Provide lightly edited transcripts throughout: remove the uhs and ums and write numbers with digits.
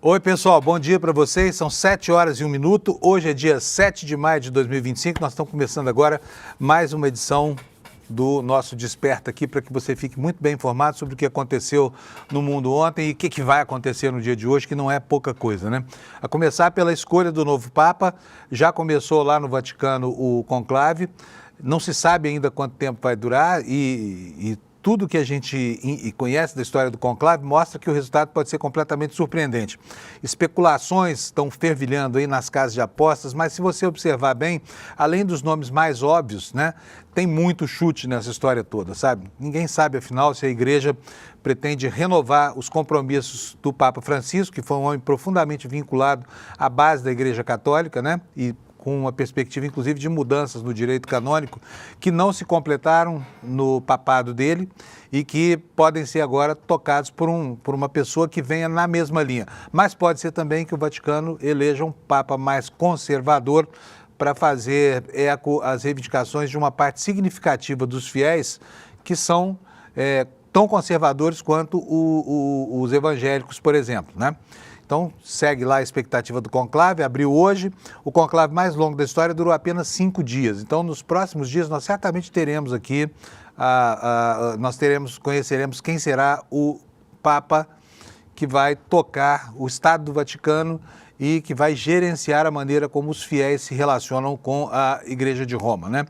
Oi, pessoal, bom dia para vocês. São 7 horas e 1 minuto. Hoje é dia 7 de maio de 2025. Nós estamos começando agora mais uma edição do nosso Desperta aqui para que você fique muito bem informado sobre o que aconteceu no mundo ontem e o que vai acontecer no dia de hoje, que não é pouca coisa, né? A começar pela escolha do novo Papa. Já começou lá no Vaticano o conclave. Não se sabe ainda quanto tempo vai durar e tudo que a gente conhece da história do conclave mostra que o resultado pode ser completamente surpreendente. Especulações estão fervilhando aí nas casas de apostas, mas se você observar bem, além dos nomes mais óbvios, né, tem muito chute nessa história toda, sabe? Ninguém sabe, afinal, se a igreja pretende renovar os compromissos do Papa Francisco, que foi um homem profundamente vinculado à base da Igreja Católica, né? E com uma perspectiva, inclusive, de mudanças no direito canônico que não se completaram no papado dele e que podem ser agora tocados por uma pessoa que venha na mesma linha. Mas pode ser também que o Vaticano eleja um Papa mais conservador para fazer eco às reivindicações de uma parte significativa dos fiéis que são tão conservadores quanto os evangélicos, por exemplo, né? Então, segue lá a expectativa do conclave, abriu hoje. O conclave mais longo da história durou apenas 5 dias. Então, nos próximos dias, nós certamente teremos aqui, conheceremos quem será o Papa que vai tocar o Estado do Vaticano e que vai gerenciar a maneira como os fiéis se relacionam com a Igreja de Roma, né?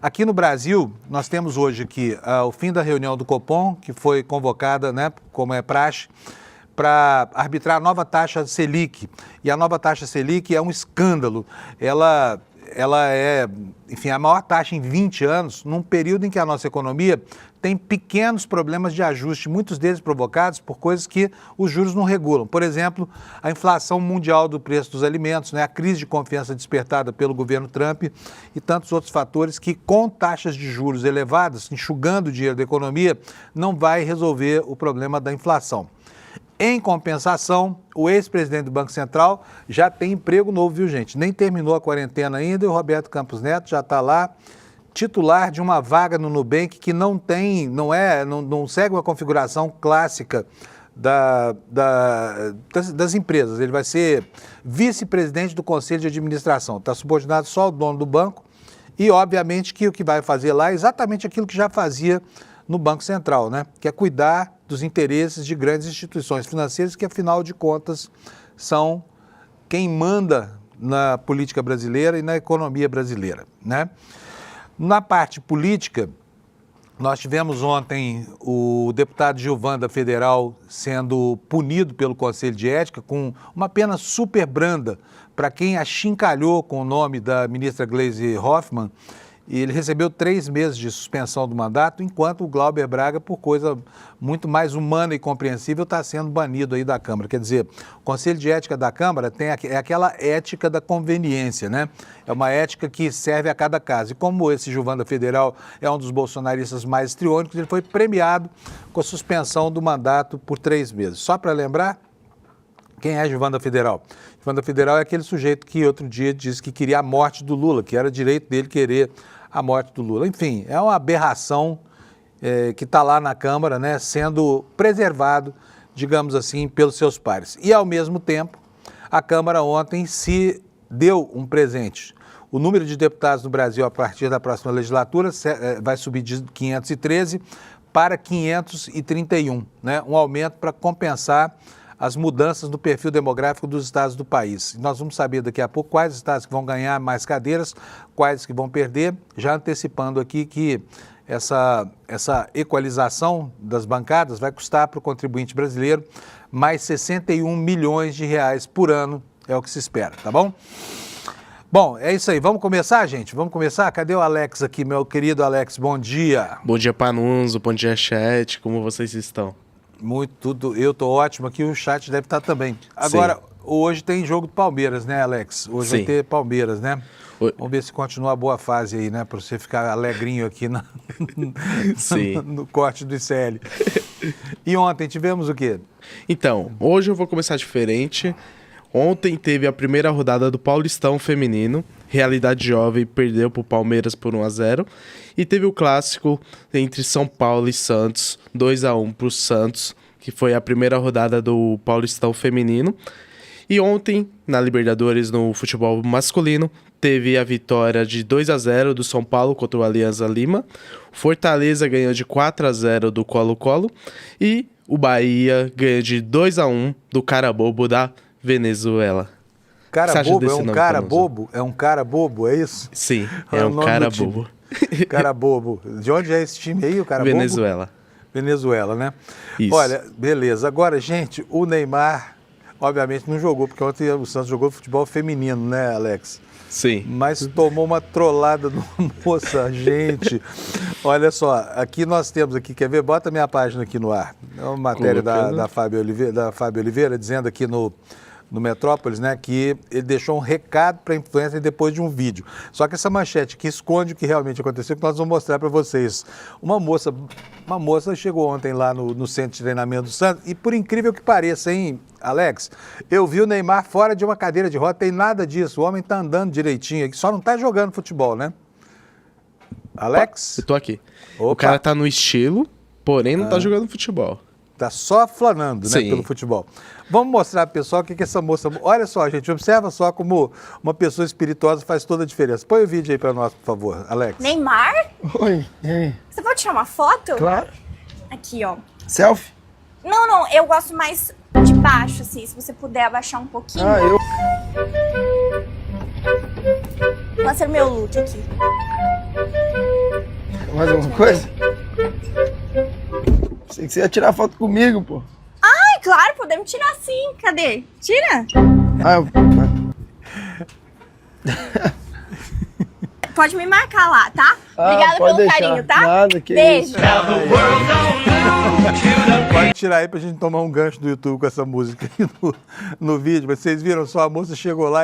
Aqui no Brasil, nós temos hoje aqui o fim da reunião do Copom, que foi convocada, né, como é praxe, para arbitrar a nova taxa Selic. E a nova taxa Selic é um escândalo. Ela é, enfim, a maior taxa em 20 anos, num período em que a nossa economia tem pequenos problemas de ajuste, muitos deles provocados por coisas que os juros não regulam. Por exemplo, a inflação mundial do preço dos alimentos, né, a crise de confiança despertada pelo governo Trump e tantos outros fatores que, com taxas de juros elevadas, enxugando o dinheiro da economia, não vai resolver o problema da inflação. Em compensação, o ex-presidente do Banco Central já tem emprego novo, viu, gente? Nem terminou a quarentena ainda e o Roberto Campos Neto já está lá, titular de uma vaga no Nubank que não segue uma configuração clássica das empresas. Ele vai ser vice-presidente do Conselho de Administração. Está subordinado só ao dono do banco e, obviamente, que o que vai fazer lá é exatamente aquilo que já fazia no Banco Central, né? Que é cuidar dos interesses de grandes instituições financeiras que, afinal de contas, são quem manda na política brasileira e na economia brasileira, né? Na parte política, nós tivemos ontem o deputado Gilvan da Federal sendo punido pelo Conselho de Ética com uma pena super branda para quem achincalhou com o nome da ministra Gleisi Hoffmann. E ele recebeu 3 meses de suspensão do mandato, enquanto o Glauber Braga, por coisa muito mais humana e compreensível, está sendo banido aí da Câmara. Quer dizer, o Conselho de Ética da Câmara é aquela ética da conveniência, né? É uma ética que serve a cada caso. E como esse Gilvan da Federal é um dos bolsonaristas mais histriônicos, ele foi premiado com a suspensão do mandato por 3 meses. Só para lembrar, quem é Gilvan da Federal? Gilvan da Federal é aquele sujeito que outro dia disse que queria a morte do Lula, que era direito dele querer a morte do Lula. Enfim, é uma aberração que está lá na Câmara, né, sendo preservado, digamos assim, pelos seus pares. E, ao mesmo tempo, a Câmara ontem se deu um presente. O número de deputados no Brasil, a partir da próxima legislatura, vai subir de 513 para 531, né, um aumento para compensar as mudanças no perfil demográfico dos estados do país. Nós vamos saber daqui a pouco quais estados que vão ganhar mais cadeiras, quais que vão perder, já antecipando aqui que essa equalização das bancadas vai custar para o contribuinte brasileiro mais 61 milhões de reais por ano, é o que se espera, tá bom? Bom, é isso aí. Vamos começar, gente? Vamos começar? Cadê o Alex aqui, meu querido Alex? Bom dia. Bom dia, Panunzo. Bom dia, chat. Como vocês estão? Eu tô ótimo aqui, o chat deve estar também. Agora, sim, hoje tem jogo do Palmeiras, né, Alex? Hoje sim, vai ter Palmeiras, né? Vamos ver se continua a boa fase aí, né? Para você ficar alegrinho aqui no corte do ICL. E ontem tivemos o quê? Então, hoje eu vou começar diferente. Ontem teve a primeira rodada do Paulistão Feminino. Realidade Jovem perdeu para o Palmeiras por 1-0. E teve o clássico entre São Paulo e Santos, 2-1 para o Santos, que foi a primeira rodada do Paulistão Feminino. E ontem, na Libertadores, no futebol masculino, teve a vitória de 2-0 do São Paulo contra o Alianza Lima. Fortaleza ganhou de 4-0 do Colo-Colo. E o Bahia ganhou de 2-1 do cara bobo da Venezuela. Cara bobo é um cara bobo? É um cara bobo, é isso? Sim, é um cara bobo. Cara bobo. De onde é esse time aí, o cara Venezuela. bobo? Venezuela, né? Isso. Olha, beleza. Agora, gente, o Neymar, obviamente, não jogou, porque ontem o Santos jogou futebol feminino, né, Alex? Sim. Mas tomou uma trollada no moça, gente. Olha só, aqui nós temos aqui, quer ver? Bota minha página aqui no ar. É uma matéria da Fábio Oliveira, dizendo aqui no Metrópolis, né, que ele deixou um recado para a influencer depois de um vídeo. Só que essa manchete que esconde o que realmente aconteceu, que nós vamos mostrar para vocês. Uma moça chegou ontem lá no centro de treinamento do Santos e, por incrível que pareça, hein, Alex, eu vi o Neymar fora de uma cadeira de roda, tem nada disso, o homem está andando direitinho, só não está jogando futebol, né? Alex? Eu tô aqui. Opa. O cara tá no estilo, porém não tá jogando futebol. Tá só flanando, né, pelo futebol. Vamos mostrar para o pessoal o que essa moça... Olha só, gente, observa só como uma pessoa espirituosa faz toda a diferença. Põe o vídeo aí para nós, por favor, Alex. Neymar? Oi, e aí? Você pode tirar uma foto? Claro. Aqui, ó. Selfie? Não, eu gosto mais de baixo, assim, se você puder abaixar um pouquinho. Eu... Mostra meu look aqui. Mais alguma coisa? Pensei que você ia tirar foto comigo, pô. Ai, claro, podemos tirar sim. Cadê? Tira. Pode me marcar lá, tá? Obrigada pelo carinho, tá? Nada, que beijo. Isso. Pode tirar aí pra gente tomar um gancho do YouTube com essa música aí no vídeo. Mas vocês viram só, a moça chegou lá,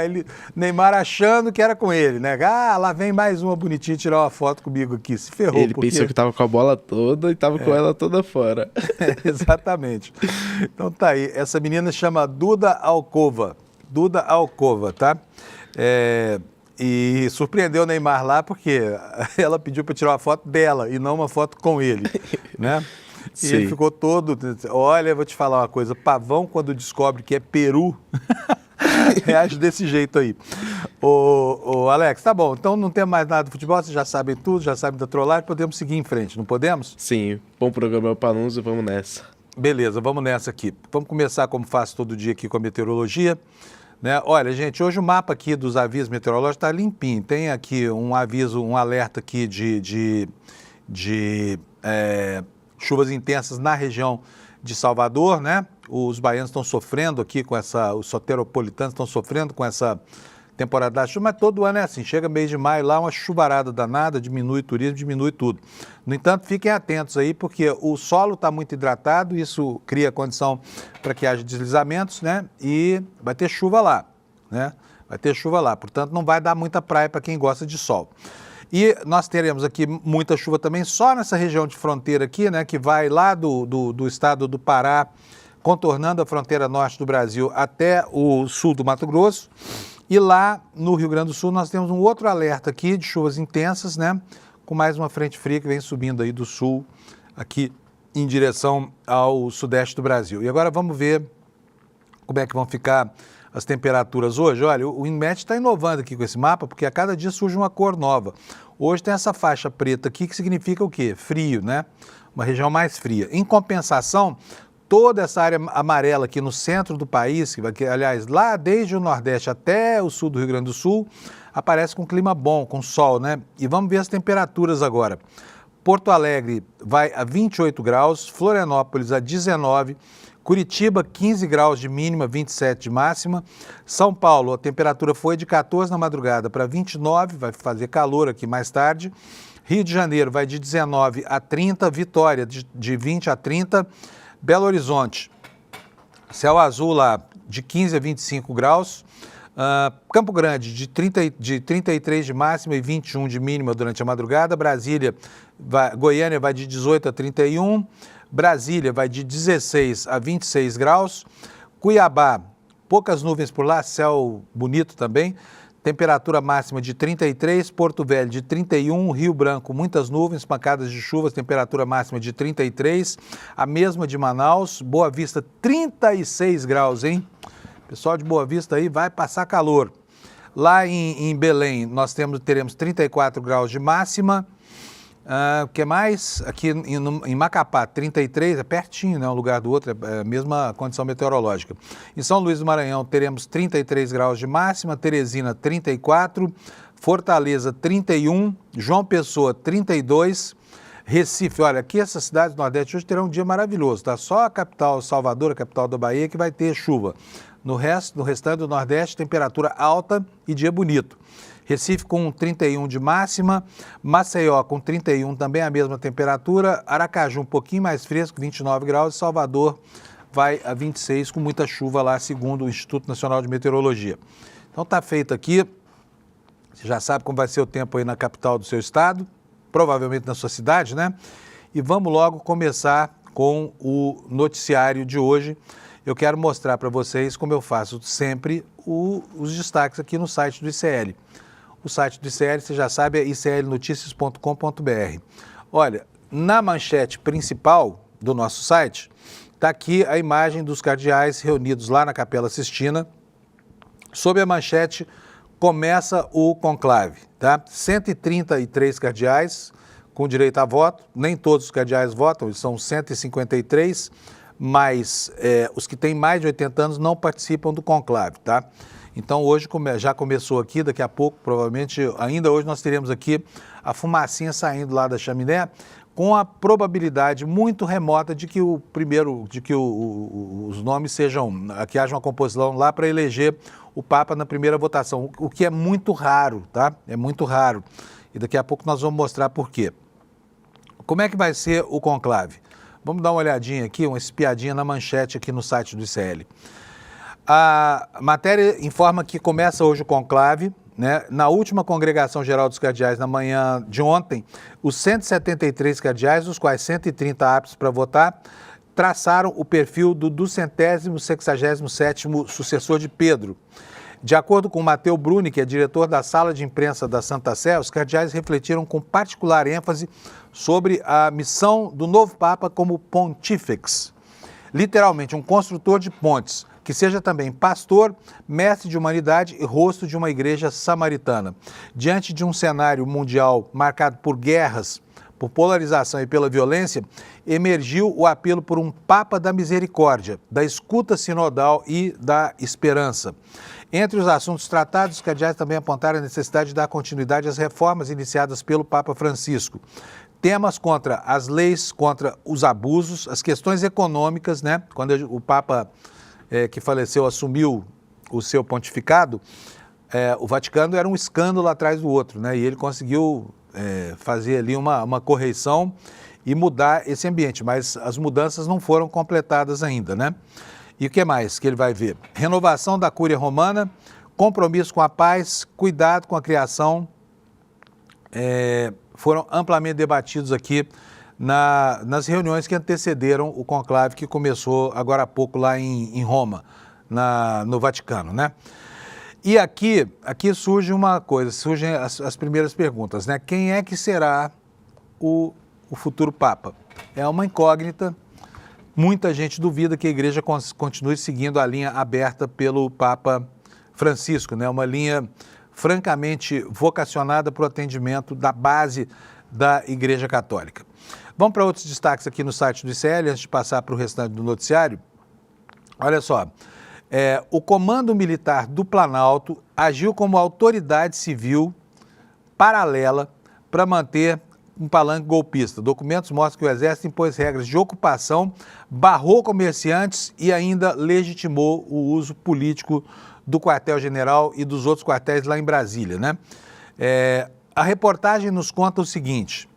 Neymar achando que era com ele, né? Ah, lá vem mais uma bonitinha tirar uma foto comigo aqui. Se ferrou. Ele pensou que tava com a bola toda e tava com ela toda fora. Exatamente. Então tá aí. Essa menina chama Duda Alcova. Duda Alcova, tá? E surpreendeu o Neymar lá porque ela pediu para tirar uma foto dela e não uma foto com ele, né? E ele ficou todo... Olha, vou te falar uma coisa. Pavão, quando descobre que é peru, reage desse jeito aí. Ô, Alex, tá bom. Então não tem mais nada do futebol, vocês já sabem tudo, já sabem da trollagem, podemos seguir em frente, não podemos? Sim, bom programa para nós e vamos nessa. Beleza, vamos nessa aqui. Vamos começar, como faço todo dia aqui, com a meteorologia. Né? Olha, gente, hoje o mapa aqui dos avisos meteorológicos está limpinho. Tem aqui um aviso, um alerta aqui de chuvas intensas na região de Salvador, né? Os baianos estão sofrendo aqui com os soteropolitanos estão sofrendo com essa temporada da chuva, mas todo ano é assim, chega mês de maio lá, uma chuvarada danada, diminui o turismo, diminui tudo. No entanto, fiquem atentos aí, porque o solo está muito hidratado, isso cria condição para que haja deslizamentos, né? E vai ter chuva lá, né? Vai ter chuva lá, portanto não vai dar muita praia para quem gosta de sol. E nós teremos aqui muita chuva também só nessa região de fronteira aqui, né? Que vai lá do estado do Pará, contornando a fronteira norte do Brasil até o sul do Mato Grosso. E lá no Rio Grande do Sul nós temos um outro alerta aqui de chuvas intensas, né? Com mais uma frente fria que vem subindo aí do sul, aqui em direção ao sudeste do Brasil. E agora vamos ver como é que vão ficar as temperaturas hoje. Olha, o INMET está inovando aqui com esse mapa, porque a cada dia surge uma cor nova. Hoje tem essa faixa preta aqui, que significa o quê? Frio, né? Uma região mais fria. Em compensação, toda essa área amarela aqui no centro do país, que, aliás, lá desde o Nordeste até o sul do Rio Grande do Sul, aparece com clima bom, com sol, né? E vamos ver as temperaturas agora. Porto Alegre vai a 28 graus, Florianópolis a 19, Curitiba 15 graus de mínima, 27 de máxima. São Paulo, a temperatura foi de 14 na madrugada para 29, vai fazer calor aqui mais tarde. Rio de Janeiro vai de 19 a 30, Vitória de 20 a 30, Belo Horizonte, céu azul lá de 15 a 25 graus, Campo Grande de 33 de máxima e 21 de mínima durante a madrugada, Goiânia vai de 18 a 31, Brasília vai de 16 a 26 graus, Cuiabá, poucas nuvens por lá, céu bonito também, temperatura máxima de 33, Porto Velho de 31, Rio Branco, muitas nuvens, pancadas de chuvas, temperatura máxima de 33, a mesma de Manaus, Boa Vista 36 graus, hein? Pessoal de Boa Vista aí vai passar calor. Lá em Belém, nós teremos 34 graus de máxima. O que mais? Aqui em Macapá, 33, é pertinho, né? Um lugar do outro, é a mesma condição meteorológica. Em São Luís do Maranhão, teremos 33 graus de máxima, Teresina, 34, Fortaleza, 31, João Pessoa, 32, Recife. Olha, aqui essas cidades do Nordeste hoje terão um dia maravilhoso, tá? Só a capital, Salvador, a capital da Bahia, que vai ter chuva. No restante do Nordeste, temperatura alta e dia bonito. Recife com 31 de máxima, Maceió com 31 também a mesma temperatura, Aracaju um pouquinho mais fresco, 29 graus, Salvador vai a 26 com muita chuva lá, segundo o Instituto Nacional de Meteorologia. Então tá feito aqui, você já sabe como vai ser o tempo aí na capital do seu estado, provavelmente na sua cidade, né? E vamos logo começar com o noticiário de hoje. Eu quero mostrar para vocês, como eu faço sempre, os destaques aqui no site do ICL. O site do ICL, você já sabe, é iclnoticias.com.br. Olha, na manchete principal do nosso site, está aqui a imagem dos cardeais reunidos lá na Capela Sistina. Sob a manchete, começa o conclave, tá? 133 cardeais com direito a voto, nem todos os cardeais votam, são 153, mas os que têm mais de 80 anos não participam do conclave, tá? Então hoje já começou aqui, daqui a pouco, provavelmente, ainda hoje nós teremos aqui a fumacinha saindo lá da chaminé, com a probabilidade muito remota de que os nomes sejam, que haja uma composição lá para eleger o Papa na primeira votação, o que é muito raro, tá? É muito raro. E daqui a pouco nós vamos mostrar por quê. Como é que vai ser o conclave? Vamos dar uma olhadinha aqui, uma espiadinha na manchete aqui no site do ICL. A matéria informa que começa hoje o conclave, né? Na última congregação geral dos cardeais, na manhã de ontem, os 173 cardeais, dos quais 130 aptos para votar, traçaram o perfil do 267º sucessor de Pedro. De acordo com Mateu Bruni, que é diretor da sala de imprensa da Santa Sé, os cardeais refletiram com particular ênfase sobre a missão do novo Papa como pontífex, literalmente um construtor de pontes, que seja também pastor, mestre de humanidade e rosto de uma igreja samaritana. Diante de um cenário mundial marcado por guerras, por polarização e pela violência, emergiu o apelo por um Papa da misericórdia, da escuta sinodal e da esperança. Entre os assuntos tratados, os cardeais também apontaram a necessidade de dar continuidade às reformas iniciadas pelo Papa Francisco. Temas contra as leis, contra os abusos, as questões econômicas, né? Quando o Papa que faleceu assumiu o seu pontificado, o Vaticano era um escândalo atrás do outro, né? E ele conseguiu fazer ali uma correção e mudar esse ambiente, mas as mudanças não foram completadas ainda, né? E o que mais que ele vai ver? Renovação da Cúria Romana, compromisso com a paz, cuidado com a criação, foram amplamente debatidos aqui nas reuniões que antecederam o conclave que começou agora há pouco lá em Roma, no Vaticano, né? E aqui surge uma coisa, surgem as primeiras perguntas, né? Quem é que será o futuro Papa? É uma incógnita, muita gente duvida que a igreja continue seguindo a linha aberta pelo Papa Francisco, né? Uma linha francamente vocacionada para o atendimento da base da Igreja Católica. Vamos para outros destaques aqui no site do ICL, antes de passar para o restante do noticiário. Olha só, o Comando Militar do Planalto agiu como autoridade civil paralela para manter um palanque golpista. Documentos mostram que o Exército impôs regras de ocupação, barrou comerciantes e ainda legitimou o uso político do quartel-general e dos outros quartéis lá em Brasília, né? A reportagem nos conta o seguinte: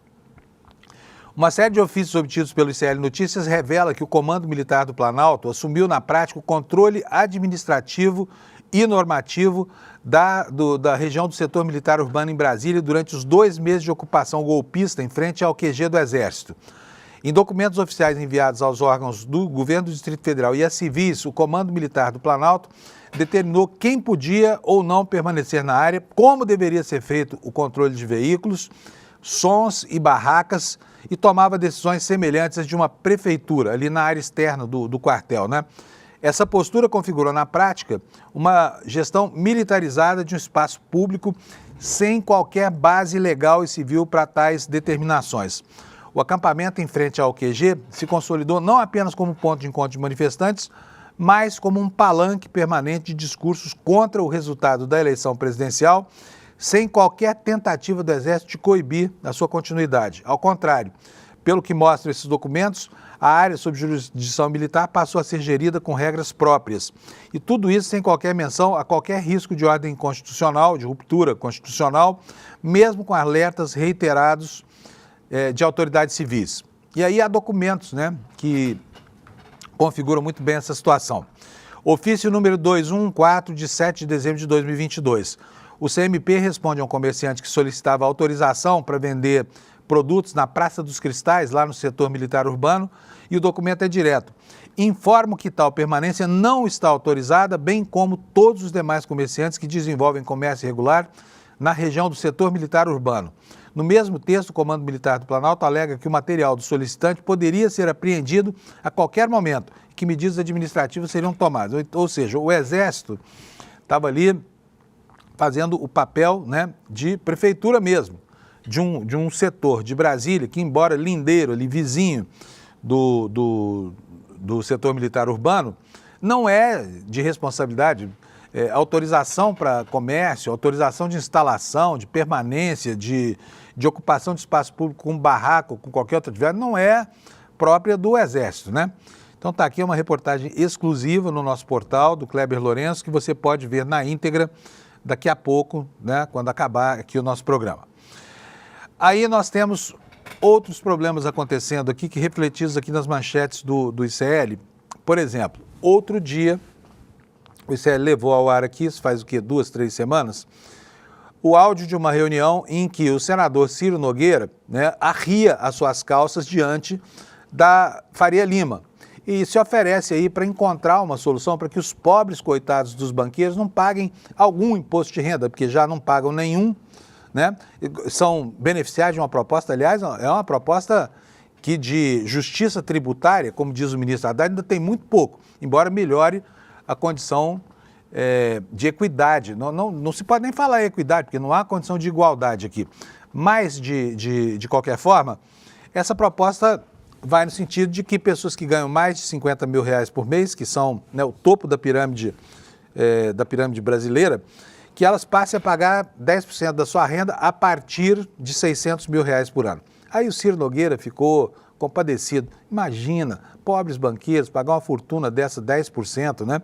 uma série de ofícios obtidos pelo ICL Notícias revela que o Comando Militar do Planalto assumiu na prática o controle administrativo e normativo da região do setor militar urbano em Brasília durante os 2 meses de ocupação golpista em frente ao QG do Exército. Em documentos oficiais enviados aos órgãos do Governo do Distrito Federal e a civis, o Comando Militar do Planalto determinou quem podia ou não permanecer na área, como deveria ser feito o controle de veículos, sons e barracas, e tomava decisões semelhantes às de uma prefeitura, ali na área externa do quartel, né? Essa postura configura na prática uma gestão militarizada de um espaço público sem qualquer base legal e civil para tais determinações. O acampamento em frente ao QG se consolidou não apenas como ponto de encontro de manifestantes, mas como um palanque permanente de discursos contra o resultado da eleição presidencial, sem qualquer tentativa do Exército de coibir a sua continuidade. Ao contrário, pelo que mostram esses documentos, a área sob jurisdição militar passou a ser gerida com regras próprias. E tudo isso sem qualquer menção a qualquer risco de ordem constitucional, de ruptura constitucional, mesmo com alertas reiterados de autoridades civis. E aí há documentos, né, que configuram muito bem essa situação. Ofício número 2114, de 7 de dezembro de 2022. O CMP responde a um comerciante que solicitava autorização para vender produtos na Praça dos Cristais, lá no setor militar urbano, e o documento é direto. Informo que tal permanência não está autorizada, bem como todos os demais comerciantes que desenvolvem comércio irregular na região do setor militar urbano. No mesmo texto, o Comando Militar do Planalto alega que o material do solicitante poderia ser apreendido a qualquer momento e que medidas administrativas seriam tomadas. Ou seja, o Exército estava ali fazendo o papel, né, de prefeitura mesmo, de um setor de Brasília que, embora lindeiro, ali vizinho do setor militar urbano, não é de responsabilidade. Autorização para comércio, autorização de instalação, de permanência, de ocupação de espaço público com barraco, com qualquer outra atividade, não é própria do Exército, né? Então está aqui uma reportagem exclusiva no nosso portal do Kleber Lourenço, que você pode ver na íntegra daqui a pouco, né, quando acabar aqui o nosso programa. Aí nós temos outros problemas acontecendo aqui, que refletidos aqui nas manchetes do ICL. Por exemplo, outro dia, o ICL levou ao ar aqui, isso faz o quê? 2, 3 semanas, o áudio de uma reunião em que o senador Ciro Nogueira, né, arria as suas calças diante da Faria Lima e se oferece aí para encontrar uma solução para que os pobres coitados dos banqueiros não paguem algum imposto de renda, porque já não pagam nenhum, né? São beneficiários de uma proposta, aliás, é uma proposta que de justiça tributária, como diz o ministro Haddad, ainda tem muito pouco, embora melhore a condição de equidade. Não se pode nem falar em equidade, porque não há condição de igualdade aqui. Mas, de qualquer forma, essa proposta vai no sentido de que pessoas que ganham mais de 50 mil reais por mês, que são, né, o topo da pirâmide brasileira, que elas passem a pagar 10% da sua renda a partir de 600 mil reais por ano. Aí o Ciro Nogueira ficou compadecido. Imagina, pobres banqueiros pagar uma fortuna dessa, 10%, né?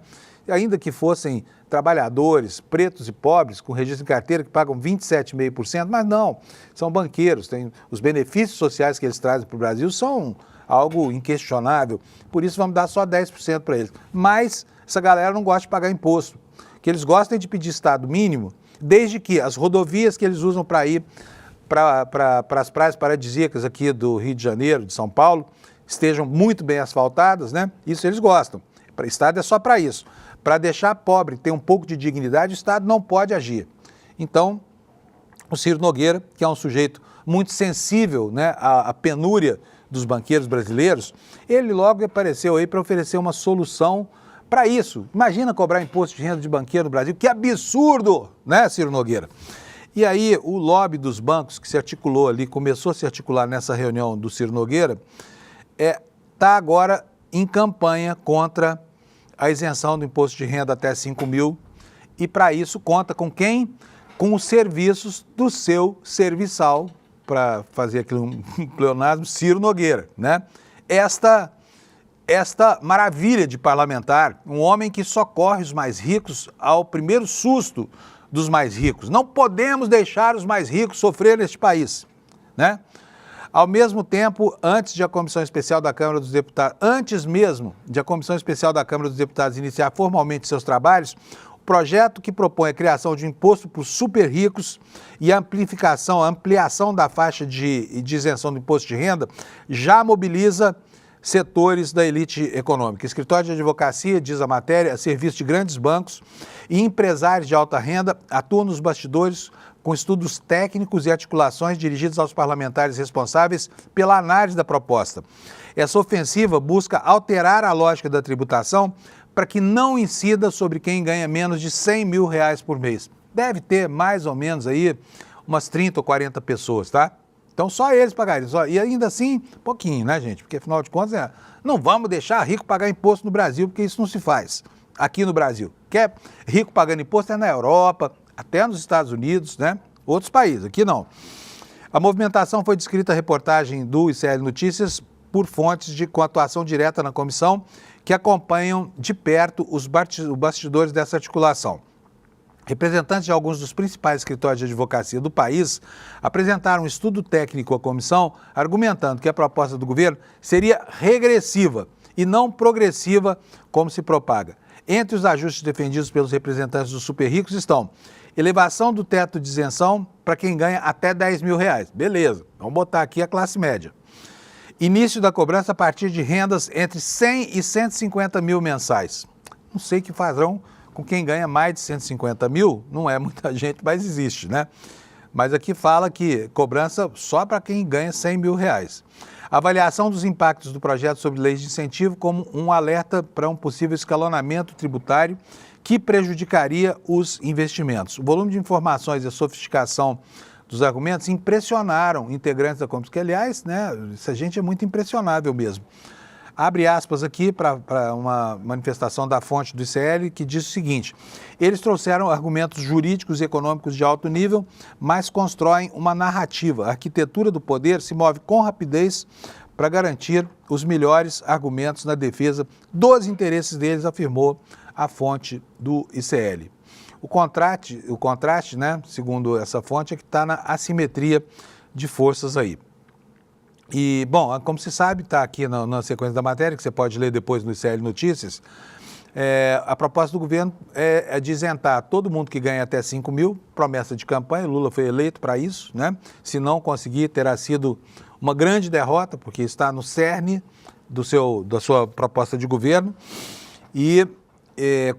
E ainda que fossem trabalhadores, pretos e pobres, com registro em carteira, que pagam 27,5%, mas não, são banqueiros, tem os benefícios sociais que eles trazem para o Brasil são algo inquestionável, por isso vamos dar só 10% para eles. Mas essa galera não gosta de pagar imposto, que eles gostam de pedir estado mínimo, desde que as rodovias que eles usam para ir para as praias paradisíacas aqui do Rio de Janeiro, de São Paulo, estejam muito bem asfaltadas, né? Isso eles gostam. O Estado é só para isso. Para deixar pobre ter um pouco de dignidade, o Estado não pode agir. Então, o Ciro Nogueira, que é um sujeito muito sensível, né, à penúria dos banqueiros brasileiros, ele logo apareceu aí para oferecer uma solução para isso. Imagina cobrar imposto de renda de banqueiro no Brasil, que absurdo, né, Ciro Nogueira? E aí o lobby dos bancos que se articulou ali, começou a se articular nessa reunião do Ciro Nogueira, está agora em campanha contra a isenção do imposto de renda até 5 mil e para isso conta com quem? Com os serviços do seu serviçal, para fazer aqui um pleonasmo, Ciro Nogueira, né? Esta maravilha de parlamentar, um homem que socorre os mais ricos ao primeiro susto dos mais ricos. Não podemos deixar os mais ricos sofrer neste país, né? Ao mesmo tempo, antes mesmo de a Comissão Especial da Câmara dos Deputados iniciar formalmente seus trabalhos, o projeto que propõe a criação de um imposto para os super ricos e a ampliação da faixa de isenção do imposto de renda já mobiliza setores da elite econômica. Escritório de advocacia, diz a matéria, a serviço de grandes bancos e empresários de alta renda atuam nos bastidores com estudos técnicos e articulações dirigidos aos parlamentares responsáveis pela análise da proposta. Essa ofensiva busca alterar a lógica da tributação para que não incida sobre quem ganha menos de 100 mil reais por mês. Deve ter mais ou menos aí umas 30 ou 40 pessoas, tá? Então só eles pagariam. E ainda assim, pouquinho, né, gente? Porque afinal de contas, não vamos deixar rico pagar imposto no Brasil, porque isso não se faz aqui no Brasil. Quer rico pagando imposto é na Europa, até nos Estados Unidos, né? Outros países, aqui não. A movimentação foi descrita a reportagem do ICL Notícias por fontes com atuação direta na comissão que acompanham de perto os bastidores dessa articulação. Representantes de alguns dos principais escritórios de advocacia do país apresentaram um estudo técnico à comissão, argumentando que a proposta do governo seria regressiva e não progressiva, como se propaga. Entre os ajustes defendidos pelos representantes dos super ricos estão elevação do teto de isenção para quem ganha até 10 mil reais. Beleza, vamos botar aqui a classe média. Início da cobrança a partir de rendas entre 100 e 150 mil mensais. Não sei o que farão com quem ganha mais de 150 mil, não é muita gente, mas existe, né? Mas aqui fala que cobrança só para quem ganha 100 mil reais. Avaliação dos impactos do projeto sobre leis de incentivo como um alerta para um possível escalonamento tributário que prejudicaria os investimentos. O volume de informações e a sofisticação dos argumentos impressionaram integrantes da comissão, que aliás, né, essa gente é muito impressionável mesmo. Abre aspas aqui para uma manifestação da fonte do ICL que diz o seguinte: eles trouxeram argumentos jurídicos e econômicos de alto nível, mas constroem uma narrativa. A arquitetura do poder se move com rapidez para garantir os melhores argumentos na defesa dos interesses deles, afirmou a fonte do ICL. O contraste, né, segundo essa fonte, é que está na assimetria de forças aí. E, bom, como se sabe, está aqui na sequência da matéria, que você pode ler depois no ICL Notícias, a proposta do governo é de isentar todo mundo que ganha até 5 mil, promessa de campanha, Lula foi eleito para isso, né? Se não conseguir, terá sido uma grande derrota, porque está no cerne da sua proposta de governo, e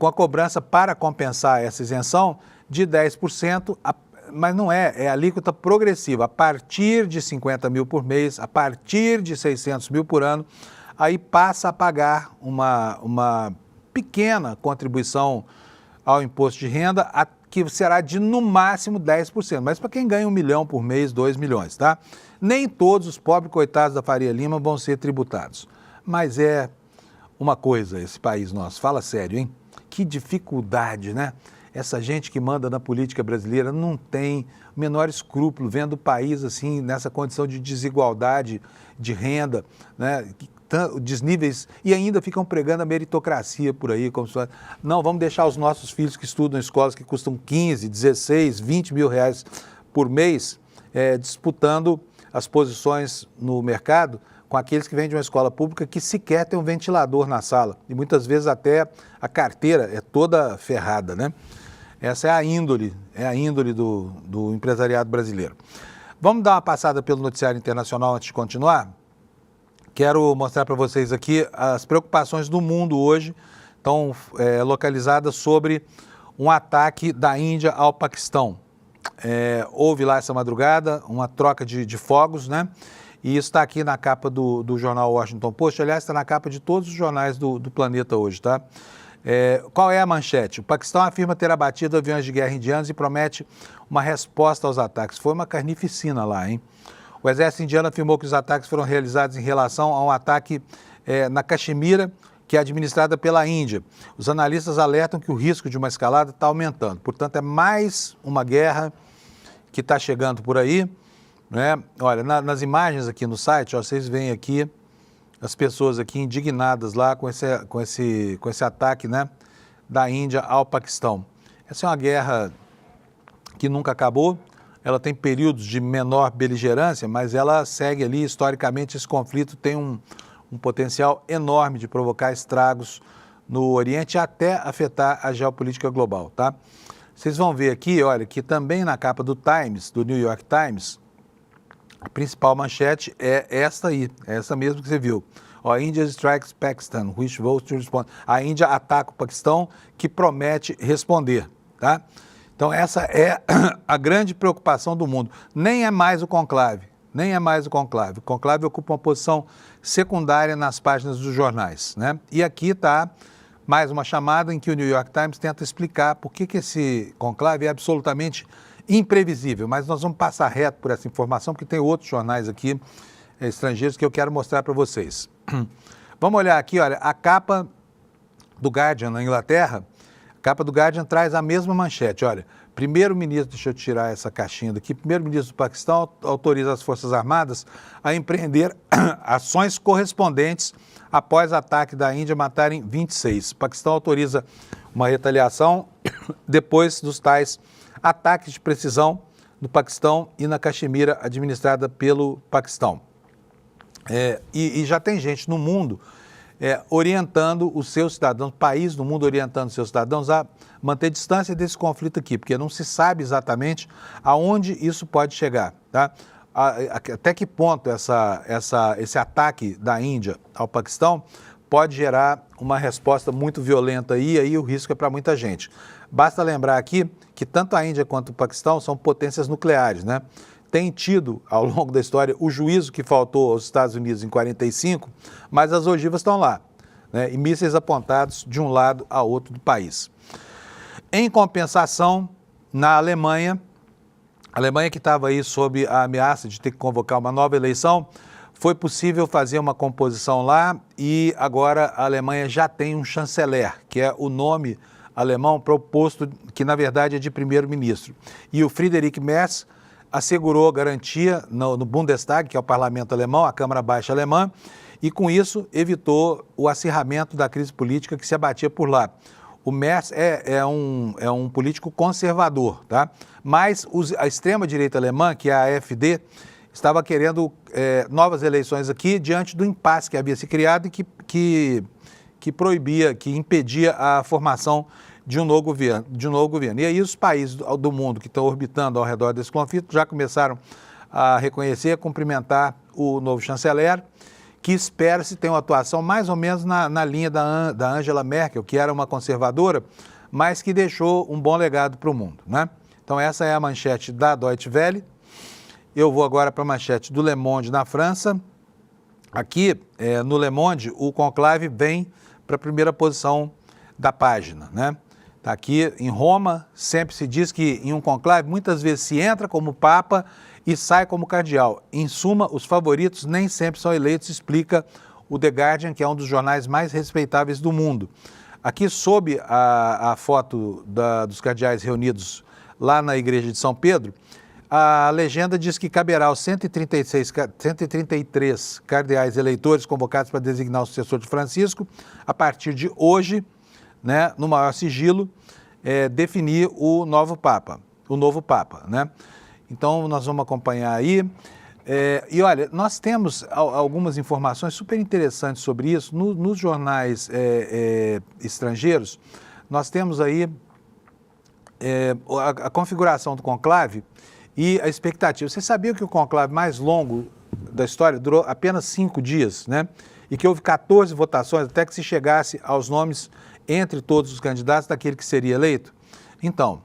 com a cobrança para compensar essa isenção de 10%, mas não é alíquota progressiva, a partir de 50 mil por mês, a partir de 600 mil por ano, aí passa a pagar uma pequena contribuição ao imposto de renda, que será de no máximo 10%, mas para quem ganha 1 milhão por mês, 2 milhões, tá? Nem todos os pobres coitados da Faria Lima vão ser tributados, mas é uma coisa esse país nosso, fala sério, hein? Que dificuldade, né? Essa gente que manda na política brasileira não tem o menor escrúpulo, vendo o país assim, nessa condição de desigualdade de renda, né? Desníveis, e ainda ficam pregando a meritocracia por aí, como se fosse, não, vamos deixar os nossos filhos que estudam em escolas que custam 15, 16, 20 mil reais por mês, disputando as posições no mercado com aqueles que vêm de uma escola pública que sequer tem um ventilador na sala, e muitas vezes até a carteira é toda ferrada, né? Essa é a índole do empresariado brasileiro. Vamos dar uma passada pelo noticiário internacional antes de continuar? Quero mostrar para vocês aqui as preocupações do mundo hoje, estão localizadas sobre um ataque da Índia ao Paquistão. Houve lá essa madrugada uma troca de fogos, né? E isso está aqui na capa do jornal Washington Post, aliás, está na capa de todos os jornais do planeta hoje, tá? Qual é a manchete? O Paquistão afirma ter abatido aviões de guerra indianos e promete uma resposta aos ataques. Foi uma carnificina lá, hein? O exército indiano afirmou que os ataques foram realizados em relação a um ataque na Caxemira, que é administrada pela Índia. Os analistas alertam que o risco de uma escalada está aumentando. Portanto, é mais uma guerra que está chegando por aí, né? Olha, nas imagens aqui no site, ó, vocês veem aqui as pessoas aqui indignadas lá com esse ataque, né, da Índia ao Paquistão. Essa é uma guerra que nunca acabou, ela tem períodos de menor beligerância, mas ela segue ali, historicamente, esse conflito tem um potencial enorme de provocar estragos no Oriente e até afetar a geopolítica global, tá? Vocês vão ver aqui, olha, que também na capa do Times, do New York Times, a principal manchete é esta aí, essa mesmo que você viu. Ó, India strikes Pakistan, which vows to respond. A Índia ataca o Paquistão, que promete responder, tá? Então essa é a grande preocupação do mundo. Nem é mais o conclave, nem é mais o conclave. O conclave ocupa uma posição secundária nas páginas dos jornais, né? E aqui está mais uma chamada em que o New York Times tenta explicar por que esse conclave é absolutamente imprevisível. Mas nós vamos passar reto por essa informação, porque tem outros jornais aqui estrangeiros que eu quero mostrar para vocês. Vamos olhar aqui, olha, a capa do Guardian na Inglaterra. A capa do Guardian traz a mesma manchete, olha. Primeiro-ministro, deixa eu tirar essa caixinha daqui, primeiro-ministro do Paquistão autoriza as Forças Armadas a empreender ações correspondentes após ataque da Índia matarem 26. O Paquistão autoriza uma retaliação depois dos tais ataques de precisão no Paquistão e na Caxemira, administrada pelo Paquistão. E já tem gente no mundo orientando os seus cidadãos, países do mundo orientando os seus cidadãos a manter distância desse conflito aqui, porque não se sabe exatamente aonde isso pode chegar, tá? Até que ponto esse ataque da Índia ao Paquistão pode gerar uma resposta muito violenta e aí o risco é para muita gente. Basta lembrar aqui que tanto a Índia quanto o Paquistão são potências nucleares, né? Tem tido, ao longo da história, o juízo que faltou aos Estados Unidos em 45, mas as ogivas estão lá, né? E mísseis apontados de um lado a outro do país. Em compensação, na Alemanha, que estava aí sob a ameaça de ter que convocar uma nova eleição, foi possível fazer uma composição lá e agora a Alemanha já tem um chanceler, que é o nome alemão para o posto que na verdade é de primeiro-ministro. E o Friedrich Merz assegurou garantia no Bundestag, que é o parlamento alemão, a Câmara Baixa alemã, e com isso evitou o acirramento da crise política que se abatia por lá. O Merz é um político conservador, tá? Mas a extrema-direita alemã, que é a AfD, estava querendo novas eleições aqui diante do impasse que havia se criado e que proibia, que impedia a formação de um novo governo. E aí os países do mundo que estão orbitando ao redor desse conflito já começaram a reconhecer, a cumprimentar o novo chanceler, que espera-se ter uma atuação mais ou menos na linha da Angela Merkel, que era uma conservadora, mas que deixou um bom legado para o mundo, né? Então essa é a manchete da Deutsche Welle. Eu vou agora para a manchete do Le Monde na França. Aqui, no Le Monde, o conclave vem para a primeira posição da página, né? Tá aqui em Roma, sempre se diz que em um conclave muitas vezes se entra como papa e sai como cardeal. Em suma, os favoritos nem sempre são eleitos, explica o The Guardian, que é um dos jornais mais respeitáveis do mundo. Aqui, sob a foto dos cardeais reunidos lá na igreja de São Pedro, a legenda diz que caberá aos 133 cardeais eleitores convocados para designar o sucessor de Francisco, a partir de hoje, né, no maior sigilo, definir o novo Papa, né? Então, nós vamos acompanhar aí. E olha, nós temos algumas informações super interessantes sobre isso. Nos jornais estrangeiros, nós temos aí a configuração do conclave e a expectativa. Você sabia que o conclave mais longo da história durou apenas 5 dias, né? E que houve 14 votações até que se chegasse aos nomes entre todos os candidatos daquele que seria eleito? Então,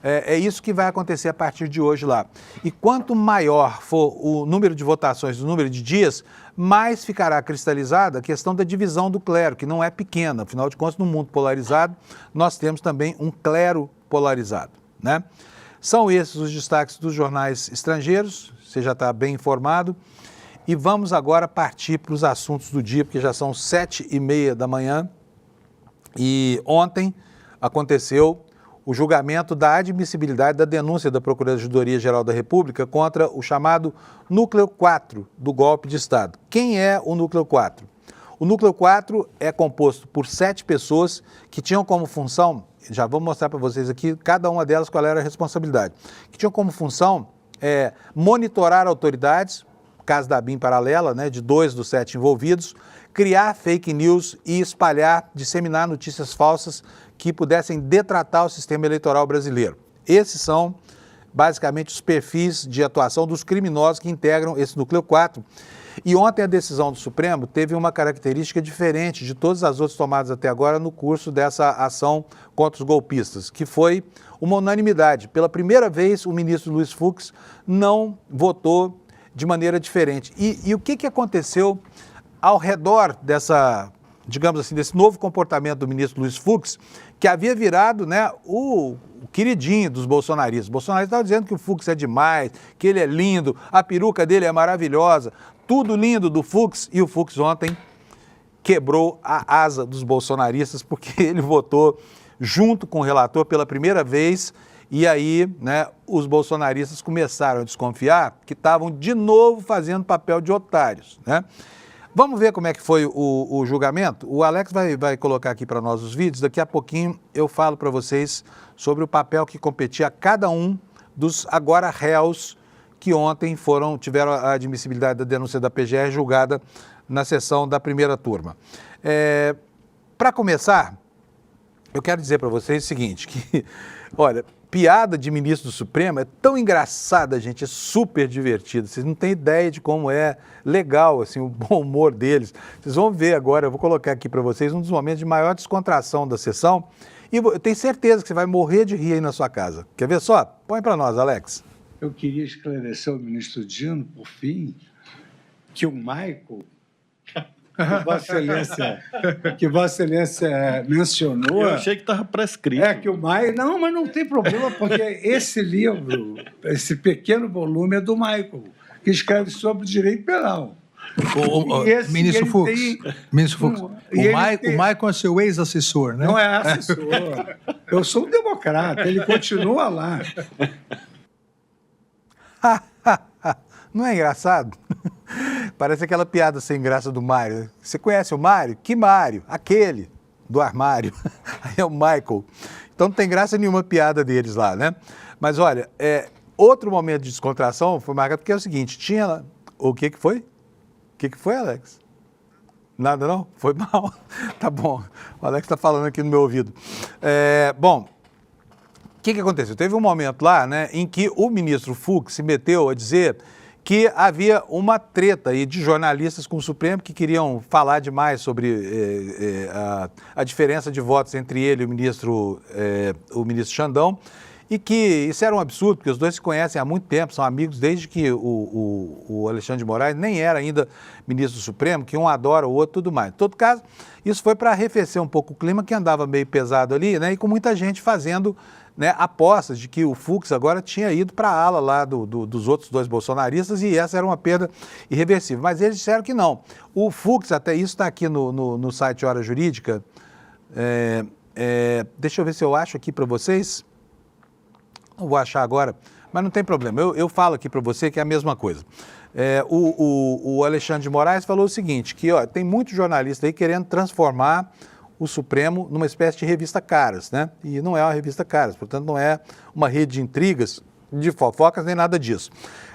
é isso que vai acontecer a partir de hoje lá. E quanto maior for o número de votações, o número de dias, mais ficará cristalizada a questão da divisão do clero, que não é pequena. Afinal de contas, no mundo polarizado, nós temos também um clero polarizado, né? São esses os destaques dos jornais estrangeiros, você já está bem informado. E vamos agora partir para os assuntos do dia, porque já são 7h30 da manhã. E ontem aconteceu o julgamento da admissibilidade da denúncia da Procuradoria-Geral da República contra o chamado Núcleo 4 do golpe de Estado. Quem é o Núcleo 4? O Núcleo 4 é composto por 7 pessoas que tinham como função, já vou mostrar para vocês aqui, cada uma delas qual era a responsabilidade, que tinham como função monitorar autoridades, caso da BIM paralela, né, de 2 dos 7 envolvidos, criar fake news e espalhar, disseminar notícias falsas que pudessem detratar o sistema eleitoral brasileiro. Esses são, basicamente, os perfis de atuação dos criminosos que integram esse Núcleo 4. E ontem a decisão do Supremo teve uma característica diferente de todas as outras tomadas até agora no curso dessa ação contra os golpistas, que foi uma unanimidade. Pela primeira vez, o ministro Luiz Fux não votou de maneira diferente. E o que aconteceu ao redor digamos assim, desse novo comportamento do ministro Luiz Fux, que havia virado, né, o queridinho dos bolsonaristas. Os bolsonaristas estavam dizendo que o Fux é demais, que ele é lindo, a peruca dele é maravilhosa, tudo lindo do Fux, e o Fux ontem quebrou a asa dos bolsonaristas porque ele votou junto com o relator pela primeira vez e aí, né, os bolsonaristas começaram a desconfiar que estavam de novo fazendo papel de otários, né? Vamos ver como é que foi o julgamento? O Alex vai colocar aqui para nós os vídeos, daqui a pouquinho eu falo para vocês sobre o papel que competia a cada um dos agora réus que ontem tiveram a admissibilidade da denúncia da PGR julgada na sessão da primeira turma. Para começar, eu quero dizer para vocês o seguinte, que, olha, piada de ministro do Supremo é tão engraçada, gente, é super divertida. Vocês não têm ideia de como é legal, assim, o bom humor deles. Vocês vão ver agora, eu vou colocar aqui para vocês um dos momentos de maior descontração da sessão e eu tenho certeza que você vai morrer de rir aí na sua casa. Quer ver só? Põe para nós, Alex. Eu queria esclarecer ao ministro Dino, por fim, que o Michael, que Vossa Excelência mencionou... Eu achei que estava prescrito. Que o Michael... Não, mas não tem problema, porque esse livro, esse pequeno volume é do Michael, que escreve sobre direito penal. Ministro Fux, o Michael é seu ex-assessor, né? Não é assessor. Eu sou um democrata, ele continua lá. Não é engraçado? Parece aquela piada sem graça do Mário. Você conhece o Mário? Que Mário? Aquele do armário. Aí é o Michael. Então não tem graça nenhuma piada deles lá, né? Mas olha, outro momento de descontração foi marcado porque é o seguinte, tinha lá... O que foi? O que foi, Alex? Nada não? Foi mal? Tá bom. O Alex está falando aqui no meu ouvido. Bom, o que aconteceu? Teve um momento lá, né, em que o ministro Fux se meteu a dizer que havia uma treta aí de jornalistas com o Supremo que queriam falar demais sobre a diferença de votos entre ele e o ministro Xandão, e que isso era um absurdo, porque os dois se conhecem há muito tempo, são amigos desde que o Alexandre de Moraes nem era ainda ministro do Supremo, que um adora o outro e tudo mais. Em todo caso, isso foi para arrefecer um pouco o clima, que andava meio pesado ali, né, e com muita gente fazendo, né, apostas de que o Fux agora tinha ido para a ala lá dos outros dois bolsonaristas e essa era uma perda irreversível. Mas eles disseram que não. O Fux, até isso está aqui no site Hora Jurídica, deixa eu ver se eu acho aqui para vocês. Não vou achar agora, mas não tem problema. Eu falo aqui para você que é a mesma coisa. O Alexandre de Moraes falou o seguinte, que tem muito jornalista aí querendo transformar o Supremo numa espécie de revista Caras, né? E não é uma revista Caras, portanto não é uma rede de intrigas, de fofocas, nem nada disso.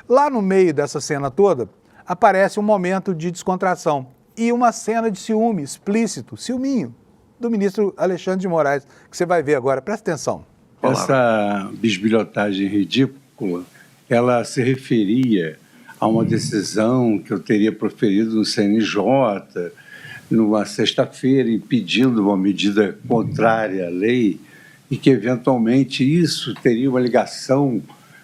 Lá no meio dessa cena toda, aparece um momento de descontração e uma cena de ciúme explícito, ciúminho, do ministro Alexandre de Moraes, que você vai ver agora. Presta atenção. Essa bisbilhotagem ridícula, ela se referia a uma decisão que eu teria proferido no CNJ, numa sexta-feira, impedindo uma medida contrária à lei, e que, eventualmente, isso teria uma ligação